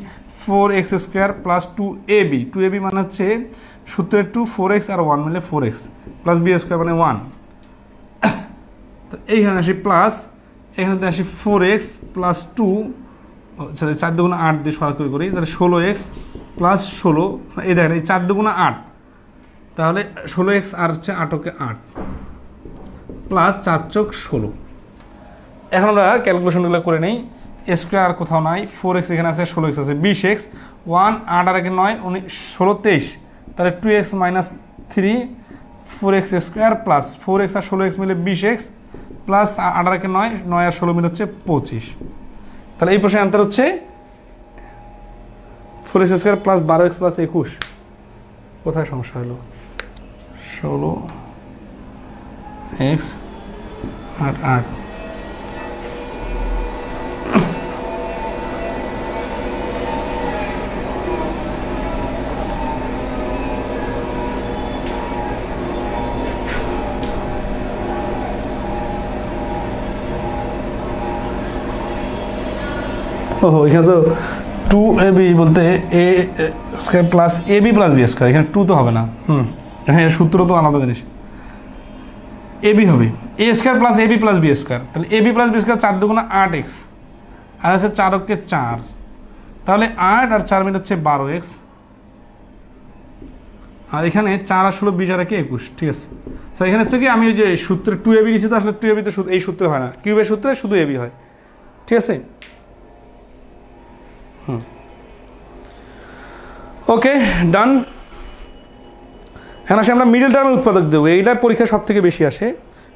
4x² প্লাস 2ab মানে হচ্ছে সূত্রের 2, 4x আর 1 মিলে 4x প্লাস b² মানে 1। তো এইখানে আসি প্লাস, এখানে আসি 4x প্লাস 2, সরি 4 দুগুণা 8 দিয়ে সরাসরি করি, তাহলে 16x প্লাস 16, এই দেখেন এই 4 দুগুণা 8, তাহলে 16x আর হচ্ছে 8কে 8 প্লাস 4 চোখ 16। এখন আমরা ক্যালকুলেশনগুলো করে নেই, স্কোয়ার কোথাও নাই, 4x এখানে আছে, 16x আছে, 20x, 1 8 আর 1 9 16 23, তাহলে 2x minus 3 4x² plus 4x আর 16x মিলে 20x প্লাস 8 আর 1 9 9 আর 16 মিলে হচ্ছে 25। তাহলে এই প্রশ্নের অ্যান্সার হচ্ছে 4x² প্লাস 12x প্লাস 21। কোথায় সমস্যা হলো? 16x 8 8 ওহো, এখানে তো 2ab বলতে a² plus ab plus b², এখানে 2 তো হবে না, এখানে সূত্র তো আলাদা জিনিস, ab হবে a² plus ab plus b², তাহলে ab প্লাস b² 4 দুগুণা 8x আর হচ্ছে 4কে 4, তাহলে 8 আর 4 মিলে হচ্ছে 12x, আর এখানে 4 আর 16 20 আর 21, ঠিক আছে। তো এখানে হচ্ছে কি আমি ওই যে সূত্রে 2ab নিচ্ছি, তো আসলে 2ab তো এই সূত্রে হয় না, কিউবের সূত্রে শুধু ab হয়, ঠিক আছে। ওকে ডান। এখন আসে আমরা মিডল টার্মের উৎপাদক দেবো, এইটার পরীক্ষা সব থেকে বেশি আসে,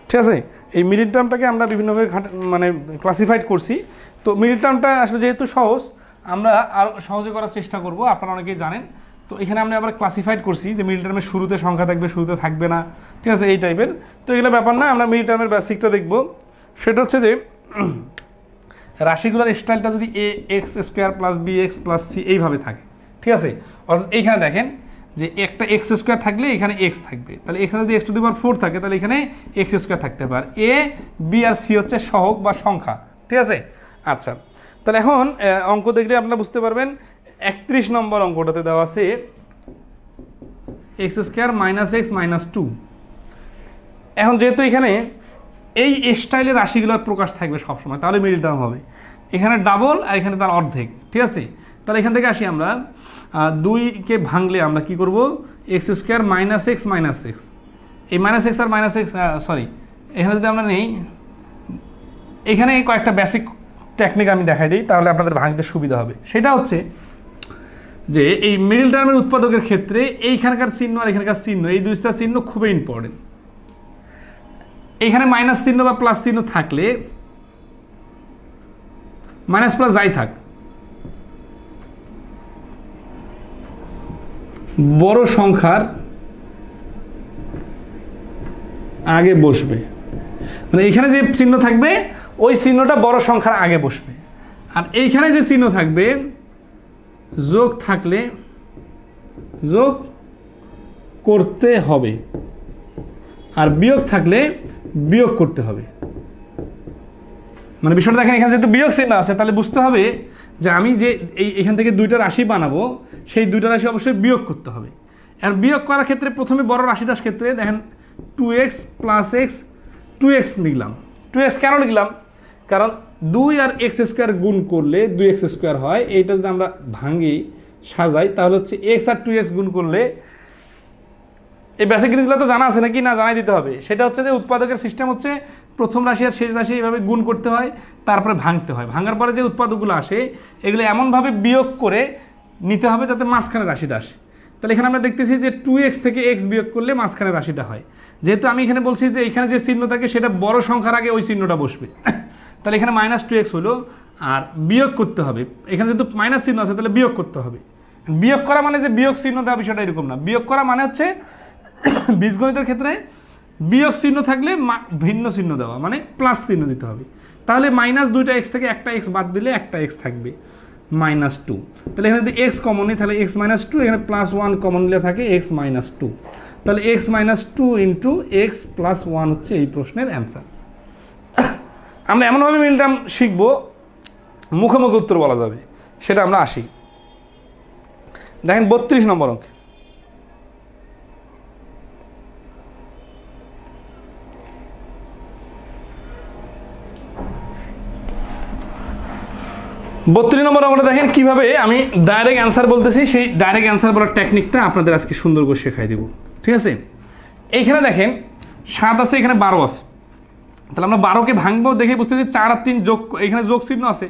ঠিক আছে। এই মিডল টার্মটাকে আমরা বিভিন্নভাবে মানে ক্লাসিফাইড করছি, তো মিডল টার্মটা আসলে যেহেতু সহজ আমরা আরও সহজে করার চেষ্টা করব, আপনারা অনেকেই জানেন। তো এখানে আমরা আবার ক্লাসিফাইড করছি যে মিডল টার্মের শুরুতে সংখ্যা থাকবে, শুরুতে থাকবে না, ঠিক আছে, এই টাইপের। তো এগুলো ব্যাপার না, আমরা মিডল টার্মের বেসিকটা দেখব। সেটা হচ্ছে যে রাশিগুলোর স্টাইলটা যদি ax² plus bx plus c এইভাবে থাকে, ঠিক আছে। অর্থাৎ এইখানে দেখেন যে একটা x² থাকলে এখানে x থাকবে, তাহলে এখানে যদি x⁴ থাকে তাহলে এখানে x² থাকতে পারে। a b আর c হচ্ছে সহগ বা সংখ্যা, ঠিক আছে। আচ্ছা, তাহলে এখন অঙ্ক দেখলে আপনারা বুঝতে পারবেন 31 নম্বর অঙ্কটাতে দেওয়া আছে x square minus x minus two. এখন যেহেতু এখানে এই স্টাইলের রাশিগুলোর প্রকাশ থাকবে সবসময়, তাহলে মিডল টার্ম হবে। এখানে ডাবল আর এখানে তার অর্ধেক, ঠিক আছে। তাহলে এখান থেকে আসি আমরা, 2কে ভাঙলে আমরা কি করব, x square minus x minus x, এই মাইনাস এক্স আর মাইনাস এক্স, সরি এখানে যদি আমরা নেই, এখানে কয়েকটা বেসিক টেকনিক আমি দেখাই দিই, তাহলে আপনাদের ভাঙতে সুবিধা হবে। সেটা হচ্ছে যে এই মিডল টার্মের উৎপাদকের ক্ষেত্রে এইখানকার চিহ্ন আর এখানকার চিহ্ন, এই দুইটা চিহ্ন খুবই ইম্পর্টেন্ট। এখানে মাইনাস চিহ্ন বা প্লাস চিহ্ন থাকলে, মাইনাস প্লাস যাই থাক, বড় সংখ্যার আগে বসবে, মানে এখানে যে চিহ্ন থাকবে ওই চিহ্নটা বড় সংখ্যার আগে বসবে। আর এইখানে যে চিহ্ন থাকবে, যোগ থাকলে যোগ করতে হবে, আর বিয়োগ থাকলে বিয়োগ করতে হবে। মানে বিষয়টা দেখেন, এখানে যেহেতু বিয়োগ চিহ্ন আছে, তাহলে বুঝতে হবে যে আমি যে এখান থেকে দুইটা রাশি বানাবো, সেই দুইটা রাশি অবশ্যই বিয়োগ করতে হবে। আর বিয়োগ করার ক্ষেত্রে প্রথমে বড় রাশিটার ক্ষেত্রে দেখেন 2x প্লাস এক্স 2x লিখলাম। 2x কেন লিখলাম? কারণ 2 আর এক্স স্কোয়ার গুণ করলে 2x স্কোয়ার হয়। এইটা যদি আমরা ভাঙি সাজাই, তাহলে হচ্ছে x আর 2x গুণ করলে, এই বেসিক জিনিসগুলো তো জানা আছে নাকি না, জানাই দিতে হবে। সেটা হচ্ছে যে উৎপাদকের সিস্টেম হচ্ছে প্রথম রাশি আর শেষ রাশি এইভাবে গুণ করতে হয়, তারপরে ভাঙতে হয়। ভাঙার পরে যে উৎপাদকগুলো আসে, এগুলো এমনভাবে বিয়োগ করে নিতে হবে যাতে মাঝখানে রাশিটা আসে। তাহলে এখানে আমরা দেখতেছি যে 2x থেকে x বিয়োগ করলে মাঝখানে রাশিটা হয়। যেহেতু আমি এখানে বলছি যে এখানে যে চিহ্ন থাকে সেটা বড় সংখ্যার আগে ওই চিহ্নটা বসবে, তাহলে এখানে মাইনাস 2x হলো, আর বিয়োগ করতে হবে। এখানে যেহেতু মাইনাস চিহ্ন আছে, তাহলে বিয়োগ করতে হবে। বিয়োগ করা মানে যে বিয়োগ চিহ্ন দেওয়া, বিষয়টা এরকম না। বিয়োগ করা মানে হচ্ছে বীজগণিতের ক্ষেত্রে বিয়োগ চিহ্ন থাকলে ভিন্ন চিহ্ন দেওয়া, মানে প্লাস চিহ্ন দিতে হবে। তাহলে মাইনাস 2টা x থেকে একটা x বাদ দিলে একটা x থাকবে, মাইনাস 2। তাহলে এখানে যদি x কমন নিই, তাহলে x মাইনাস 2, এখানে প্লাস 1 কমন নিলে থাকে x মাইনাস 2। তাহলে x minus 2 into x plus 1 হচ্ছে এই প্রশ্নের অ্যান্সার। আমরা এমনভাবে মিডল টার্ম শিখবো, মুখোমুখি উত্তর বলা যাবে, সেটা আমরা আসি। দেখেন 32 নম্বর অঙ্ক। বত্রিশ নম্বর অঙ্কটা দেখেন কিভাবে আমি ডাইরেক্ট অ্যান্সার বলতেছি, সেই ডাইরেক্ট অ্যান্সার বলার টেকনিকটা আপনাদের আজকে সুন্দর করে শেখাই দেব, ঠিক আছে। এইখানে দেখেন 7 আছে, এখানে 12 আছে। তাহলে আমরা 12কে ভাঙবো, দেখে বুঝতেছি 4 আর 3 যোগ, এখানে যোগ চিহ্ন আছে,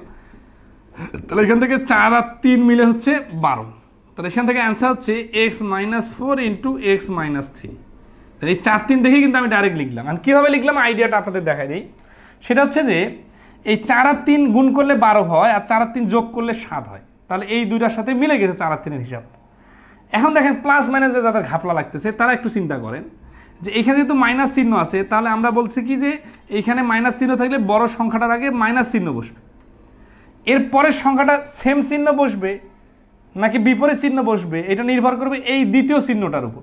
তাহলে এখান থেকে 4 আর 3 মিলে হচ্ছে 12। তাহলে এখান থেকে অ্যান্সার হচ্ছে x minus 4 into x minus 3। তাহলে এই 4 3 দেখে কিন্তু আমি ডাইরেক্ট লিখলাম। আর কীভাবে লিখলাম আইডিয়াটা আপনাদের দেখাই দিই। সেটা হচ্ছে যে এই 4 আর 3 গুণ করলে 12 হয়, আর 4 আর 3 যোগ করলে 7 হয়। তাহলে এই দুইটার সাথে মিলে গেছে 4 আর 3 এর হিসাব। এখন দেখেন প্লাস মাইনাসে যাদের ঘাপলা লাগতেছে, তারা একটু চিন্তা করেন যে এখানে যেহেতু মাইনাস চিহ্ন আছে, তাহলে আমরা বলছি কি যে এইখানে মাইনাস চিহ্ন থাকলে বড় সংখ্যাটার আগে মাইনাস চিহ্ন বসবে। এর পরের সংখ্যাটা সেম চিহ্ন বসবে নাকি বিপরীত চিহ্ন বসবে, এটা নির্ভর করবে এই দ্বিতীয় চিহ্নটার উপর।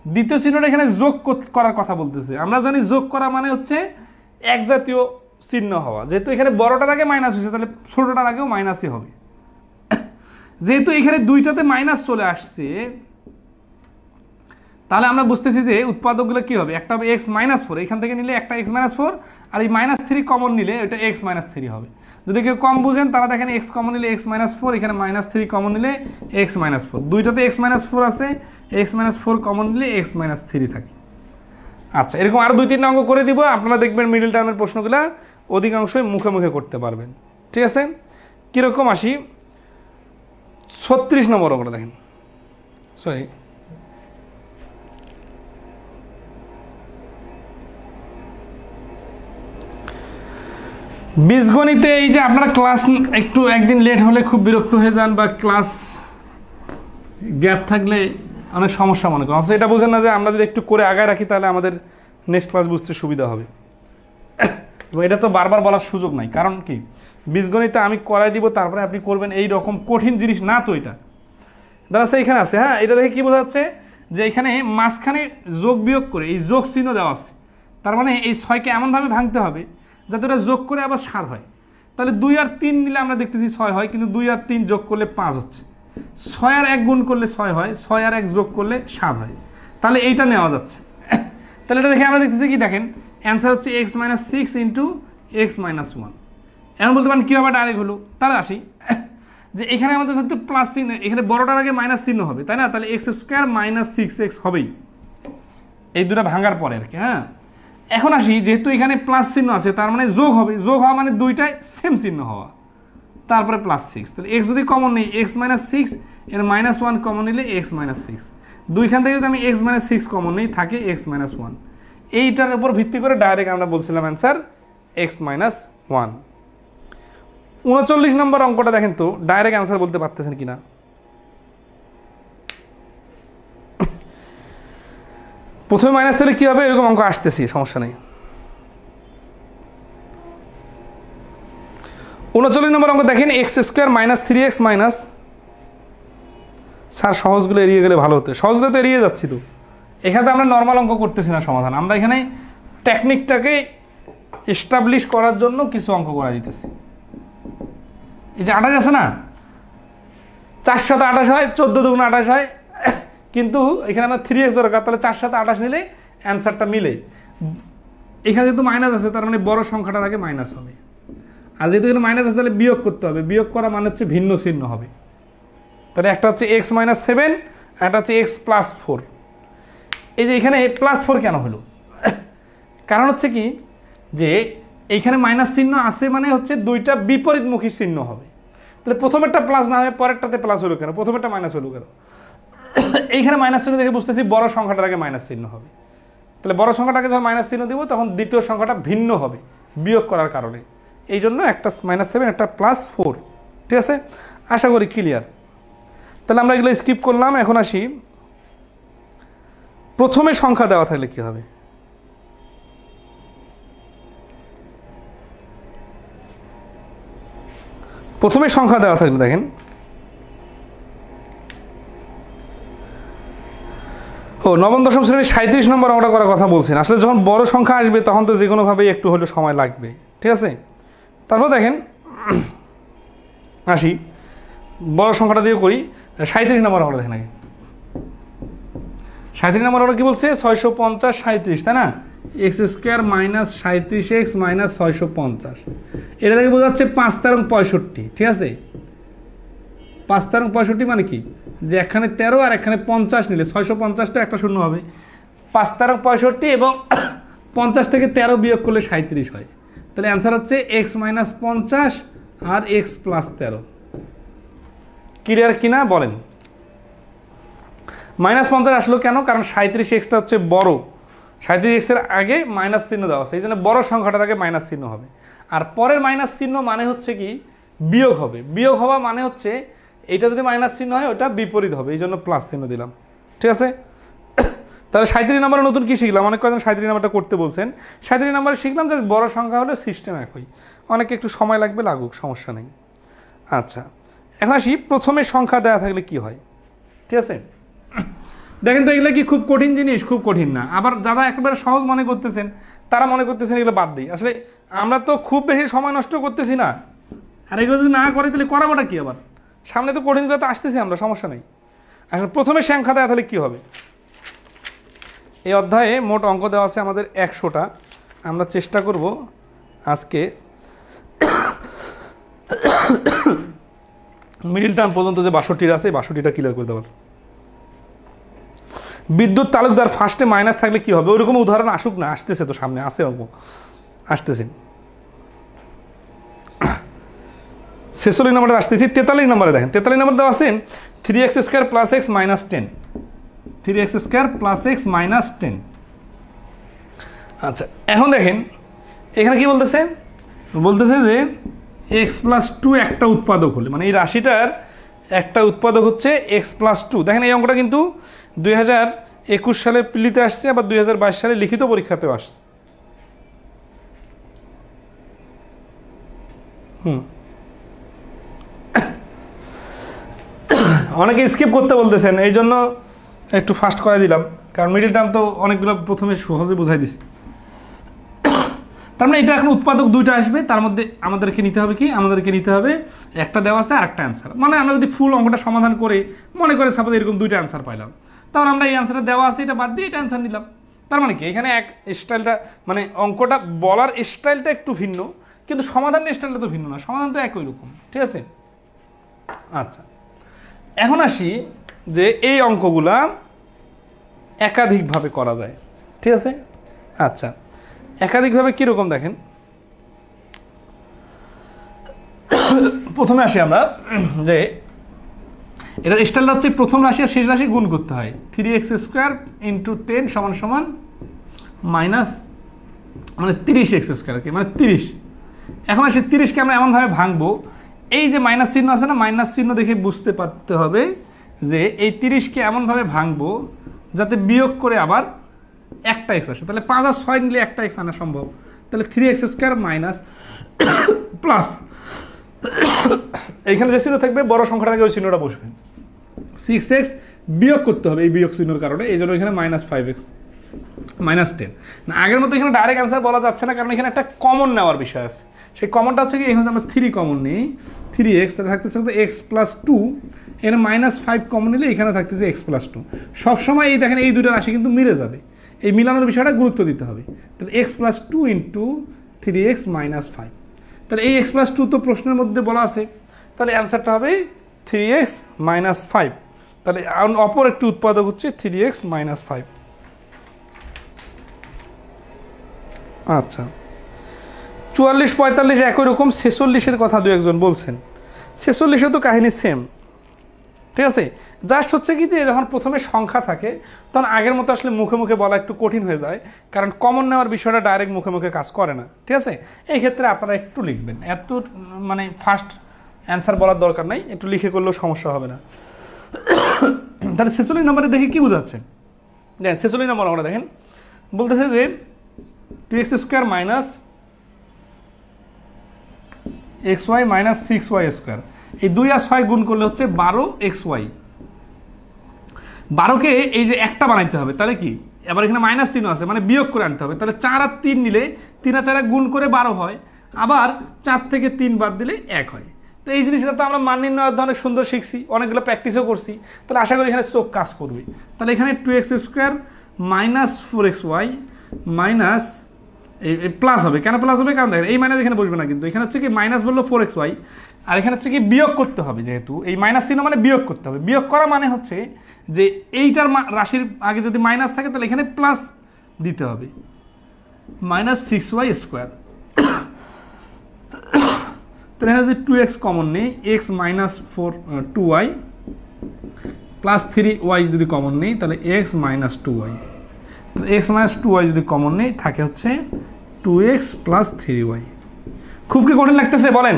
দ্বিতীয় চিহ্নটা এখানে যোগ করার কথা বলতেছে। আমরা জানি যোগ করা মানে হচ্ছে এক জাতীয় চিহ্ন হওয়া। যেহেতু এখানে বড়টার আগে মাইনাস হয়েছে, তাহলে ছোটটার আগেও মাইনাসই হবে। যেহেতু এখানে দুইটাতে মাইনাস চলে আসছে, তাহলে আমরা বুঝতেছি যে উৎপাদকগুলো কি হবে, একটা হবে এক্স মাইনাস 4, এখান থেকে নিলে একটা এক্স মাইনাস 4, আর এই মাইনাস 3 কমন নিলে এটা এক্স মাইনাস 3 হবে। যদি কেউ কম বুঝেন তারা দেখেন এক্স কমন নিলে এক্স মাইনাস 4, এখানে মাইনাস 3 কমন নিলে এক্স মাইনাস 4, দুইটাতে এক্স মাইনাস 4 আছে, এক্স মাইনাস 4 কমন নিলে এক্স মাইনাস 3 থাকে। আচ্ছা, এরকম আরও 2-3টা অঙ্ক করে দিব, আপনারা দেখবেন মিডল টার্মের প্রশ্নগুলো অধিকাংশই মুখে মুখে করতে পারবেন, ঠিক আছে। কীরকম আসি 36 নম্বর অঙ্কটা দেখেন, সরি বীজগণিতে এই যে আপনারা ক্লাস একটু একদিন লেট হলে খুব বিরক্ত হয়ে যান, বা ক্লাস গ্যাপ থাকলে অনেক সমস্যা মনে করেন। অথচ এটা বুঝেন না যে আমরা যদি একটু করে আগায় রাখি তাহলে আমাদের নেক্সট ক্লাস বুঝতে সুবিধা হবে। এবং এটা তো বারবার বলার সুযোগ নাই, কারণ কি বীজগণিতে আমি করাই দিব, তারপরে আপনি করবেন, এই রকম কঠিন জিনিস না তো এটা। দাঁড়া এখানে আছে, হ্যাঁ, এটা দেখে কি বোঝা যাচ্ছে যে এখানে মাঝখানে যোগ বিয়োগ করে এই যোগ চিহ্ন দেওয়া আছে। তার মানে এই 6কে এমনভাবে ভাঙতে হবে যাতে ওটা যোগ করে আবার 7 হয়। তাহলে 2 আর 3 নিলে আমরা দেখতেছি 6 হয়, কিন্তু 2 আর 3 যোগ করলে 5 হচ্ছে। 6 আর 1 গুণ করলে 6 হয়, 6 আর 1 যোগ করলে 7 হয়, তাহলে এইটা নেওয়া যাচ্ছে। তাহলে এটা দেখে আমরা দেখতেছি কি, দেখেন অ্যান্সার হচ্ছে x - 6 × x - 1। এখন বলতে পারেন কীভাবে ডাইরেক্ট হলো, তাহলে আসি যে এখানে আমাদের সাথে প্লাস চিহ্ন, এখানে বড়টার আগে মাইনাস চিহ্ন হবে, তাই না? তাহলে x² - 6x হবেই, এই দুটো ভাঙার পরে আর কি। হ্যাঁ, এখন আসি, যেহেতু এখানে প্লাস চিহ্ন আছে তার মানে যোগ হবে, যোগ হওয়া মানে দুইটাই সেম চিহ্ন হওয়া, তারপরে +6। তাহলে x যদি কমন নেই, x - 6 এর -1 কমন নিলে x - 6, দুইখান থেকে যদি আমি x - 6 কমন নেই, থাকে x - 1। এইটার উপর ভিত্তি করে ডাইরেক্ট আমরা বলছিলাম অ্যান্সার x - 1। 39 নম্বর অঙ্কটা দেখেন তো, ডাইরেক্ট অ্যান্সার বলতে পারতেছেন কিনা। প্রথমে মাইনাস তাহলে কি হবে, এরকম অঙ্ক আসতেছি, সমস্যা নেই। 39 নম্বর অঙ্ক দেখেন, x² - 3x মাইনাস, স্যার সহজগুলো এড়িয়ে গেলে ভালো হতো, সহজগুলো তো এড়িয়ে যাচ্ছি তো। এখানে আমরা নর্মাল অঙ্ক করতেছি না সমাধান, আমরা এখানে টেকনিকটাকে এস্টাবলিশ করার জন্য কিছু অঙ্ক করা দিতেছি। এই যে 28 আছে না, 4 × 7 = 28 হয়, 14 × 2 = 28 হয়, কিন্তু এখানে আমরা 3x দরকার, তাহলে 4 × 7 = 28 নিলে অ্যান্সারটা মিলে। এখানে যেহেতু মাইনাস আছে তার মানে বড় সংখ্যাটার আগে মাইনাস হবে, আর যেহেতু এখানে মাইনাস আছে তাহলে বিয়োগ করতে হবে, বিয়োগ করা মানে হচ্ছে ভিন্ন চিহ্ন হবে। তাহলে একটা হচ্ছে x - 7, একটা হচ্ছে x + 4। এই যে এখানে +4 কেন হলো, কারণ হচ্ছে কি যে এইখানে মাইনাস চিহ্ন আছে মানে হচ্ছে দুইটা বিপরীতমুখী চিহ্ন হবে। তাহলে প্রথমেরটা প্লাস না হয় পরেরটাতে প্লাস হলো কেন, প্রথমেরটা মাইনাস হলো কেন? এইখানে মাইনাস চিহ্ন দেখে বুঝতেছি বড় সংখ্যাটার আগে মাইনাস চিহ্ন হবে, তাহলে বড় সংখ্যাটাকে যখন মাইনাস চিহ্ন দিব তখন দ্বিতীয় সংখ্যাটা ভিন্ন হবে বিয়োগ করার কারণে, এই জন্য একটা -7 একটা +4। ঠিক আছে, আশা করি ক্লিয়ার। তাহলে আমরা এগুলো স্কিপ করলাম। এখন আসি, প্রথমে সংখ্যা দেওয়া থাকলে কি হবে। প্রথমে সংখ্যা দেওয়া থাকলে দেখেন, নবম দশম শ্রেণীর 37 নম্বর অঙ্কটা করার কথা বলছেন। আসলে যখন বড় সংখ্যা আসবে তখন তো যে কোনোভাবেই একটু হলেও সময় লাগবে, ঠিক আছে। তারপর দেখেন আসি, বড় সংখ্যাটা দিয়ে করি। 37 নম্বর অঙ্কটা দেখেন আগে। 37 নম্বর অঙ্কটা কি বলছে, 650 37, তাই না? x² - 37x - 650, এটা থেকে বোঝা যাচ্ছে 5 তেরং 65। ঠিক আছে, 5 তেরং 65 মানে কি, যে এখানে 13 আর এখানে 50 নিলে 650টা একটা শূন্য হবে, 5 তেরং 65 এবং 50 থেকে 13 বিয়োগ করলে 37 হয়। তাহলে অ্যান্সার হচ্ছে x - 50 আর x + 13। ক্লিয়ার কিনা বলেন? -50 আসলো কেন, কারণ 37x হচ্ছে বড়, 37x এর আগে মাইনাস চিহ্ন দেওয়া আছে, এই জন্য বড় সংখ্যাটার আগে মাইনাস চিহ্ন হবে। আর পরের মাইনাস চিহ্ন মানে হচ্ছে কি, বিয়োগ হবে, বিয়োগ হওয়া মানে হচ্ছে এইটা যদি মাইনাস চিহ্ন হয় ওটা বিপরীত হবে, এই জন্য প্লাস চিহ্ন দিলাম। ঠিক আছে, তাহলে 37 নম্বরে নতুন কি শিখলাম, অনেক কয়েকজন 37 নম্বরটা করতে বলছেন। 37 নম্বরে শিখলাম যে বড় সংখ্যা হলে সিস্টেম একই, অনেকে একটু সময় লাগবে, লাগুক, সমস্যা নেই। আচ্ছা, এখন আসি প্রথমে সংখ্যা দেওয়া থাকলে কি হয়। ঠিক আছে, দেখেন তো এগুলো কি খুব কঠিন জিনিস? খুব কঠিন না। আবার যারা একেবারে সহজ মনে করতেছেন তারা মনে করতেছেন এগুলো বাদ দিই। আসলে আমরা তো খুব বেশি সময় নষ্ট করতেছি না, আর এগুলো যদি না করে তাহলে করাবোটা কি? আবার সামনে তো কঠিনগুলো তো আসতেছি আমরা, সমস্যা নেই। আসলে প্রথমে সংখ্যা দেওয়া তাহলে কী হবে। এই অধ্যায়ে মোট অঙ্ক দেওয়া আছে আমাদের 100টা। আমরা চেষ্টা করব আজকে মিডিল টার্ম পর্যন্ত যে 62টা আছে এই 62টা ক্লিয়ার করে দেওয়ার। বিদ্যুৎ তালুকদার, ফার্স্টে মাইনাস থাকলে কি হবে? ওইরকম উদাহরণ আসুক না, আসতেছে তো সামনে, আসে অঙ্ক আসতেছে। 46 নম্বরে আসতেছি। 43 নম্বরে দেখেন, 43 নম্বর দেওয়া আছে 3x² + x - 10, 3x² + x - 10। আচ্ছা, এখন দেখেন এখানে কি বলতেছে, বলতেছে যে x + 2 একটা উৎপাদক হলে, মানে এই রাশিটার একটা উৎপাদক হচ্ছে x + 2। দেখেন এই অঙ্কটা কিন্তু 2021 সালে প্রিলিতে আসছে, আবার 2022 সালে লিখিত পরীক্ষাতেও আসছে। অনেকে স্কিপ করতে বলতেছেন, এই জন্য একটু ফাস্ট করে দিলাম, কারণ মিডিল টার্ম তো অনেকগুলো প্রথমে সহজে বুঝাই দিছি। তার মানে এটা এখন উৎপাদক দুইটা আসবে, তার মধ্যে আমাদেরকে নিতে হবে কি, আমাদেরকে নিতে হবে একটা দেওয়া আছে আর একটা অ্যান্সার। মানে আমরা যদি ফুল অঙ্কটা সমাধান করে মনে করে সাপোজ এরকম দুইটা অ্যান্সার পাইলাম, তাহলে আমরা এই অ্যান্সারটা দেওয়া আছে এটা বাদ দিয়ে এটা অ্যান্সার নিলাম। তার মানে কি এখানে এক স্টাইলটা মানে অঙ্কটা বলার স্টাইলটা একটু ভিন্ন, কিন্তু সমাধানের স্টাইলটা তো ভিন্ন না, সমাধান তো একই রকম, ঠিক আছে। আচ্ছা, এখন আসি যে এই অঙ্কগুলা একাধিকভাবে করা যায়, ঠিক আছে। আচ্ছা, একাধিকভাবে কীরকম দেখেন, প্রথমে আসি আমরা যে এটার স্টাইলটা হচ্ছে প্রথম রাশি আর শেষ রাশি গুণ করতে হয়। 3x² × 10 = মাইনাস মানে 30x² আর কি, মানে 30। এখন আসি 30কে আমরা এমনভাবে ভাঙবো, এই যে মাইনাস চিহ্ন আছে না, মাইনাস চিহ্ন দেখে বুঝতে পারতে হবে যে এই 30কে এমনভাবে ভাঙবো যাতে বিয়োগ করে আবার একটা এক্স আসে। তাহলে 5 আর 6 নিলে একটা এক্স আনা সম্ভব। তাহলে 3x² মাইনাস প্লাস এইখানে যে চিহ্ন থাকবে বড় সংখ্যাটার আগে ওই চিহ্নটা বসবে। 6x বিয়োগ করতে হবে এই বিয়োগ চিহ্নের কারণে, এই জন্য এখানে -5x -10 না। আগের মতো এখানে ডাইরেক্ট অ্যান্সার বলা যাচ্ছে না, কারণ এখানে একটা কমন নেওয়ার বিষয় আছে। সেই কমনটা হচ্ছে কি, এখানে আমরা 3 কমন নিই, 3x, তাহলে থাকতেছে x + 2, এখানে -5 কমন নিলে এখানে থাকতেছে x + 2। সবসময় এই দেখেন এই দুটো রাশি কিন্তু মিলে যাবে, এই মিলানোর বিষয়টা গুরুত্ব দিতে হবে। তাহলে x + 2 × 3x - 5, তাহলে এই x + 2 তো প্রশ্নের মধ্যে বলা আছে, তাহলে অ্যান্সারটা হবে 3x - 5। তাহলে অপর একটি উৎপাদক হচ্ছে 3x - 5। আচ্ছা, 44 45 একই রকম, 46-এর কথা দু একজন বলছেন। 46-এ তো কাহিনী সেম, ঠিক আছে। জাস্ট হচ্ছে কি যে যখন প্রথমে সংখ্যা থাকে তখন আগের মতো আসলে মুখে মুখে বলা একটু কঠিন হয়ে যায়, কারণ কমন নেওয়ার বিষয়টা ডাইরেক্ট মুখে মুখে কাজ করে না, ঠিক আছে। এই ক্ষেত্রে আপনারা একটু লিখবেন, এত মানে ফার্স্ট অ্যান্সার বলার দরকার নাই, একটু লিখে করলেও সমস্যা হবে না। তাহলে 46 নম্বরে দেখি কি বোঝাচ্ছে, দেখেন 46 নম্বর আমরা দেখেন বলতেছে যে 2x² minus xy minus 6y², এই 2 আর 6 গুণ করলে হচ্ছে 12xy। 12কে এই যে একটা বানাইতে হবে, তাহলে কি এবার এখানে মাইনাস চিহ্ন আছে মানে বিয়োগ করে আনতে হবে। তাহলে 4 আর 3 নিলে 3 আর 4 গুণ করে 12 হয়, আবার 4 থেকে 3 বাদ দিলে 1 হয়। তো এই জিনিসটা তো আমরা মান নির্ণয়ের অনেক সুন্দর শিখছি, অনেকগুলো প্র্যাকটিসও করছি, তাহলে আশা করি এখানে চোখ কাজ করবে। তাহলে এখানে 2x² মাইনাস 4xy মাইনাস এই প্লাস হবে, কেন প্লাস হবে, কারণ দেখেন এই মাইনাস এখানে বসবে না, কিন্তু এখানে হচ্ছে কি মাইনাস বললো 4xy, আর এখানে হচ্ছে কি বিয়োগ করতে হবে, যেহেতু এই মাইনাস চিহ্ন মানে বিয়োগ করতে হবে। বিয়োগ করা মানে হচ্ছে যে এইটার রাশির আগে যদি মাইনাস থাকে তাহলে এখানে প্লাস দিতে হবে, -6y²। তাহলে এখানে যদি 2x কমন নেই, x - 2y প্লাস 3y যদি কমন নেই তাহলে x - 2y, তাহলে x - 2y যদি কমন নেই থাকে হচ্ছে 2x + 3y। খুব কি কঠিন লাগতেছে বলেন?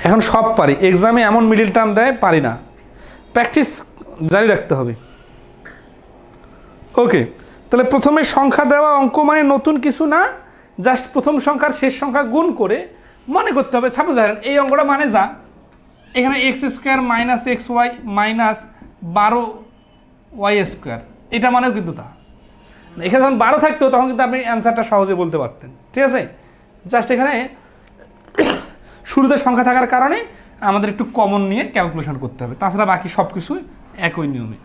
এখন সব পারি, এক্সামে এমন মিডিল টার্ম দেয় পারি না, প্র্যাকটিস জারি রাখতে হবে। ওকে, তাহলে প্রথমে সংখ্যা দেওয়া অঙ্ক মানে নতুন কিছু না, জাস্ট প্রথম সংখ্যার শেষ সংখ্যা গুণ করে মনে করতে হবে। সাপোজ ধরেন এই অঙ্কটা মানে যা, এখানে x² minus xy minus 12y², এটা মানেও কিন্তু তা। এখানে যখন 12 থাকতো তখন কিন্তু আপনি অ্যান্সারটা সহজে বলতে পারতেন, ঠিক আছে। জাস্ট এখানে শুরুতে সংখ্যা থাকার কারণে আমাদের একটু কমন নিয়ে ক্যালকুলেশন করতে হবে, তাছাড়া বাকি সব কিছুই একই নিয়মে।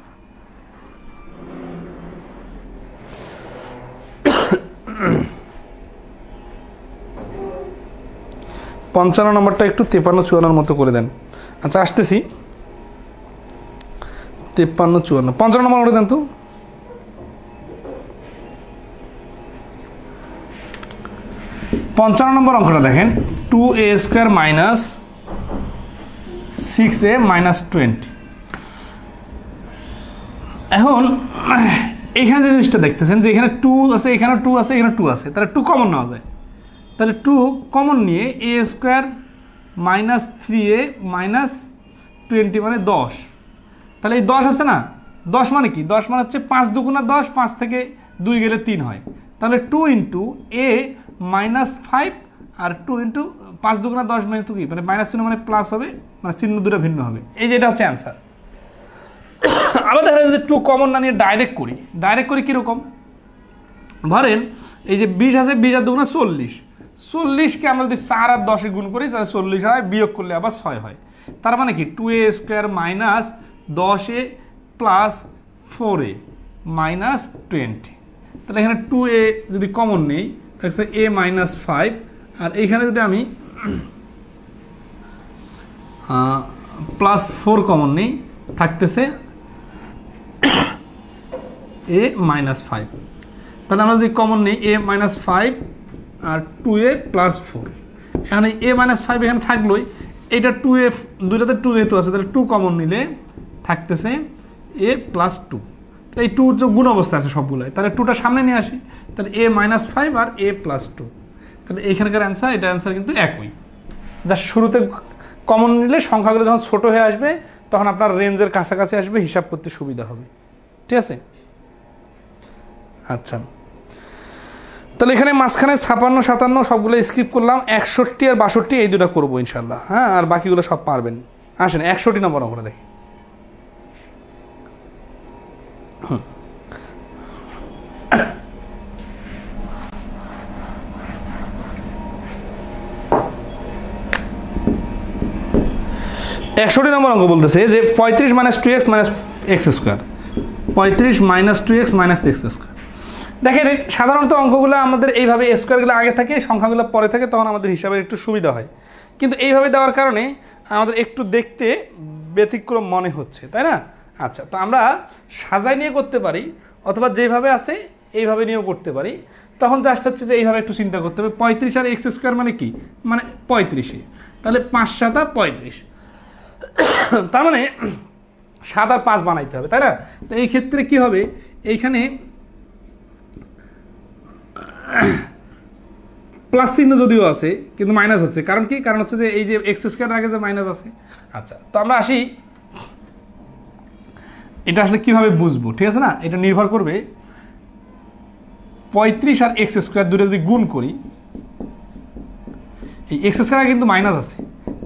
পঞ্চান্ন নম্বরটা একটু 53 54 মতো করে দেন। আচ্ছা আসতেছি, 53 54 55 নম্বর করে দেন তো। পঞ্চান্ন নম্বর অঙ্কটা দেখেন, 2a² মাইনাস 6a মাইনাস 20। এখন এইখানে যে জিনিসটা দেখতেছেন যে এখানে 2 আছে, এখানে 2 আছে, এখানে 2 আছে, তাহলে 2 কমন নেওয়া যায়। তাহলে 2 কমন নিয়ে a² মাইনাস 3a মাইনাস 20 মানে 10। তাহলে এই 10 আছে না, 10 মানে কি, 10 মানে হচ্ছে 5 দুগুণা 10, 5 থেকে 2 গেলে 3 হয়। তাহলে 2 × a মাইনাস 5 আর 2 × 5 দুগুণা 10 মানে তো কি, মানে মাইনাস চিহ্ন মানে প্লাস হবে, মানে চিহ্ন দুটো ভিন্ন হবে। এই যে এটা হচ্ছে অ্যান্সার। আবার আবার দেখা যায় যে 2 কমন না নিয়ে ডাইরেক্ট করি কীরকম, ধরেন এই যে 20 আছে, 20 আর 2 না 40, 40কে আমরা যদি 4 আর 10 গুণ করি তাহলে 40 হয়, বিয়োগ করলে আবার 6 হয়। তার মানে কি 2a square minus 10a plus 4a minus 20। তাহলে এখানে 2a যদি কমন নেই তাহলে a মাইনাস 5, আর এইখানে যদি আমি প্লাস 4 কমন নেই থাকতেছে a মাইনাস 5। তাহলে আমরা যদি কমন নেই a minus 5 R 2a plus 4, এখানে a মাইনাস 5 এখানে থাকলোই, এটা 2a দুইটাতে 2 যেহেতু আছে তাহলে 2 কমন নিলে থাকতেছে a প্লাস 2। এই 2 যে গুণ অবস্থা আছে সবগুলোই, তাহলে 2টা সামনে নিয়ে আসি, তাহলে a মাইনাস 5 আর a প্লাস 2। তাহলে এইখানকার অ্যান্সার, এটা অ্যান্সার কিন্তু একই। যা শুরুতে কমন নিলে সংখ্যাগুলো যখন ছোট হয়ে আসবে তখন আপনার রেঞ্জের কাছাকাছি আসবে, হিসাব করতে সুবিধা হবে। ঠিক আছে, আচ্ছা তাহলে এখানে মাঝখানে 56, 57 সবগুলো স্কিপ করলাম, 61 আর 62 এই দুটো করবো ইনশাল্লাহ। হ্যাঁ, আর বাকিগুলো সব পারবেন। আসেন 61 নম্বর অঙ্কটা দেখি। নম্বর অঙ্ক বলতেছে যে 35 minus 2x minus x square, 35 minus 2x minus x square. দেখেন সাধারণত অঙ্কগুলো আমাদের এইভাবে স্কোয়ারগুলো আগে থাকে, সংখ্যাগুলো পরে থাকে, তখন আমাদের হিসাবে একটু সুবিধা হয়। কিন্তু এইভাবে দেওয়ার কারণে আমাদের একটু দেখতে ব্যতিক্রম মনে হচ্ছে, তাই না? আচ্ছা, তো আমরা সাজাই নিয়ে করতে পারি, অথবা যেভাবে আছে এইভাবে নিয়েও করতে পারি। তখন জাস্ট হচ্ছে যে এইভাবে একটু চিন্তা করতে হবে, 35 আর এক্স স্কোয়ার মানে কি, মানে 35, তাহলে 5 7 35, তার মানে 7 আর 5 বানাইতে হবে, তাই না? তো এই ক্ষেত্রে কি হবে, এইখানে প্লাস চিহ্ন যদিও আছে কিন্তু মাইনাস হচ্ছে, কারণ কি, কারণ হচ্ছে যে এই যে এক্স স্কোয়ার আগে যে মাইনাস আছে। আচ্ছা, তো আমরা আসি এটা আসলে কিভাবে বুঝবো, ঠিক আছে না? এটা নির্ভর করবে 35 আর এক্স স্কোয়ার দুটো যদি গুণ করি, এই এক্স স্কোয়ার কিন্তু মাইনাস আছে,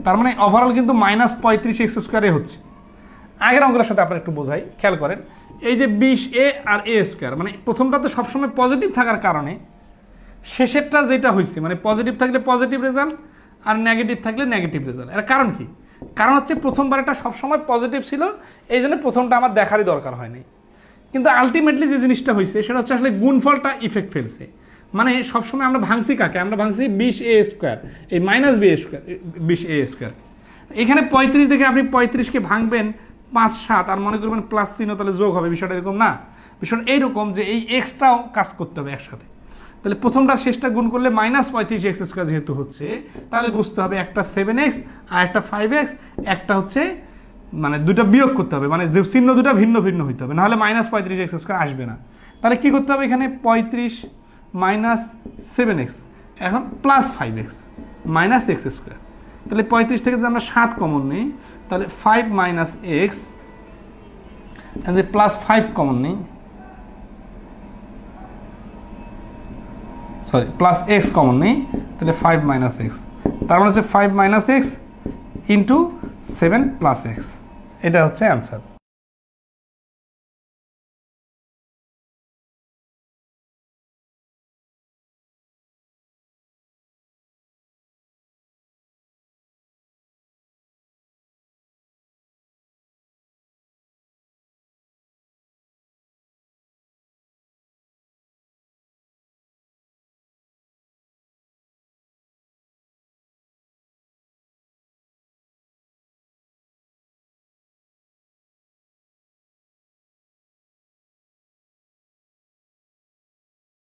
তার মানে ওভারঅল কিন্তু মাইনাস 35 এক্স স্কোয়ারে হচ্ছে। আগের অঙ্কের সাথে আপনারা একটু বোঝাই, খেয়াল করেন, এই যে 20a আর a স্কোয়ার, মানে প্রথমটা তো সবসময় পজিটিভ থাকার কারণে শেষেরটা যেটা হয়েছে, মানে পজিটিভ থাকলে পজিটিভ রেজাল্ট আর নেগেটিভ থাকলে নেগেটিভ রেজাল্ট। এর কারণ কি, কারণ হচ্ছে প্রথমবার এটা সবসময় পজিটিভ ছিল, এই জন্য প্রথমটা আমার দেখারই দরকার হয়নি। কিন্তু আলটিমেটলি যে জিনিসটা হয়েছে সেটা হচ্ছে আসলে গুণফলটা ইফেক্ট ফেলছে। মানে সবসময় আমরা ভাঙছি কাকে, আমরা ভাঙছি 20a স্কোয়ার, এই minus b square, 20a square. এখানে 35 দেখে আপনি 35কে ভাঙবেন 5 7 আর মনে করবেন প্লাস চিহ্ন, তাহলে যোগ হবে, বিষয়টা এরকম না। বিষয়টা এইরকম যে এই এক্সটাও কাজ করতে হবে একসাথে। তাহলে প্রথমটা শেষটা গুণ করলে মাইনাস 35 এক্স স্কোয়ার যেহেতু হচ্ছে, তাহলে বুঝতে হবে একটা 7x আর একটা 5x, একটা হচ্ছে মানে দুইটা বিয়োগ করতে হবে, মানে যে চিহ্ন দুটা ভিন্ন ভিন্ন হইতে হবে, নাহলে মাইনাস 35 এক্স স্কোয়ার আসবে না। তাহলে কি করতে হবে, এখানে 35 মাইনাস 7x, এখন plus 5x minus x square. তাহলে 35 থেকে যদি আমরা 7 কমন নিই, তাহলে 5 মাইনাস এক্স, প্লাস 5 কমন নিই, সরি প্লাস এক্স কমন নেই, তাহলে 5 মাইনাস এক্স, তার মানে হচ্ছে 5 minus x into 7 plus x, এটা হচ্ছে অ্যান্সার।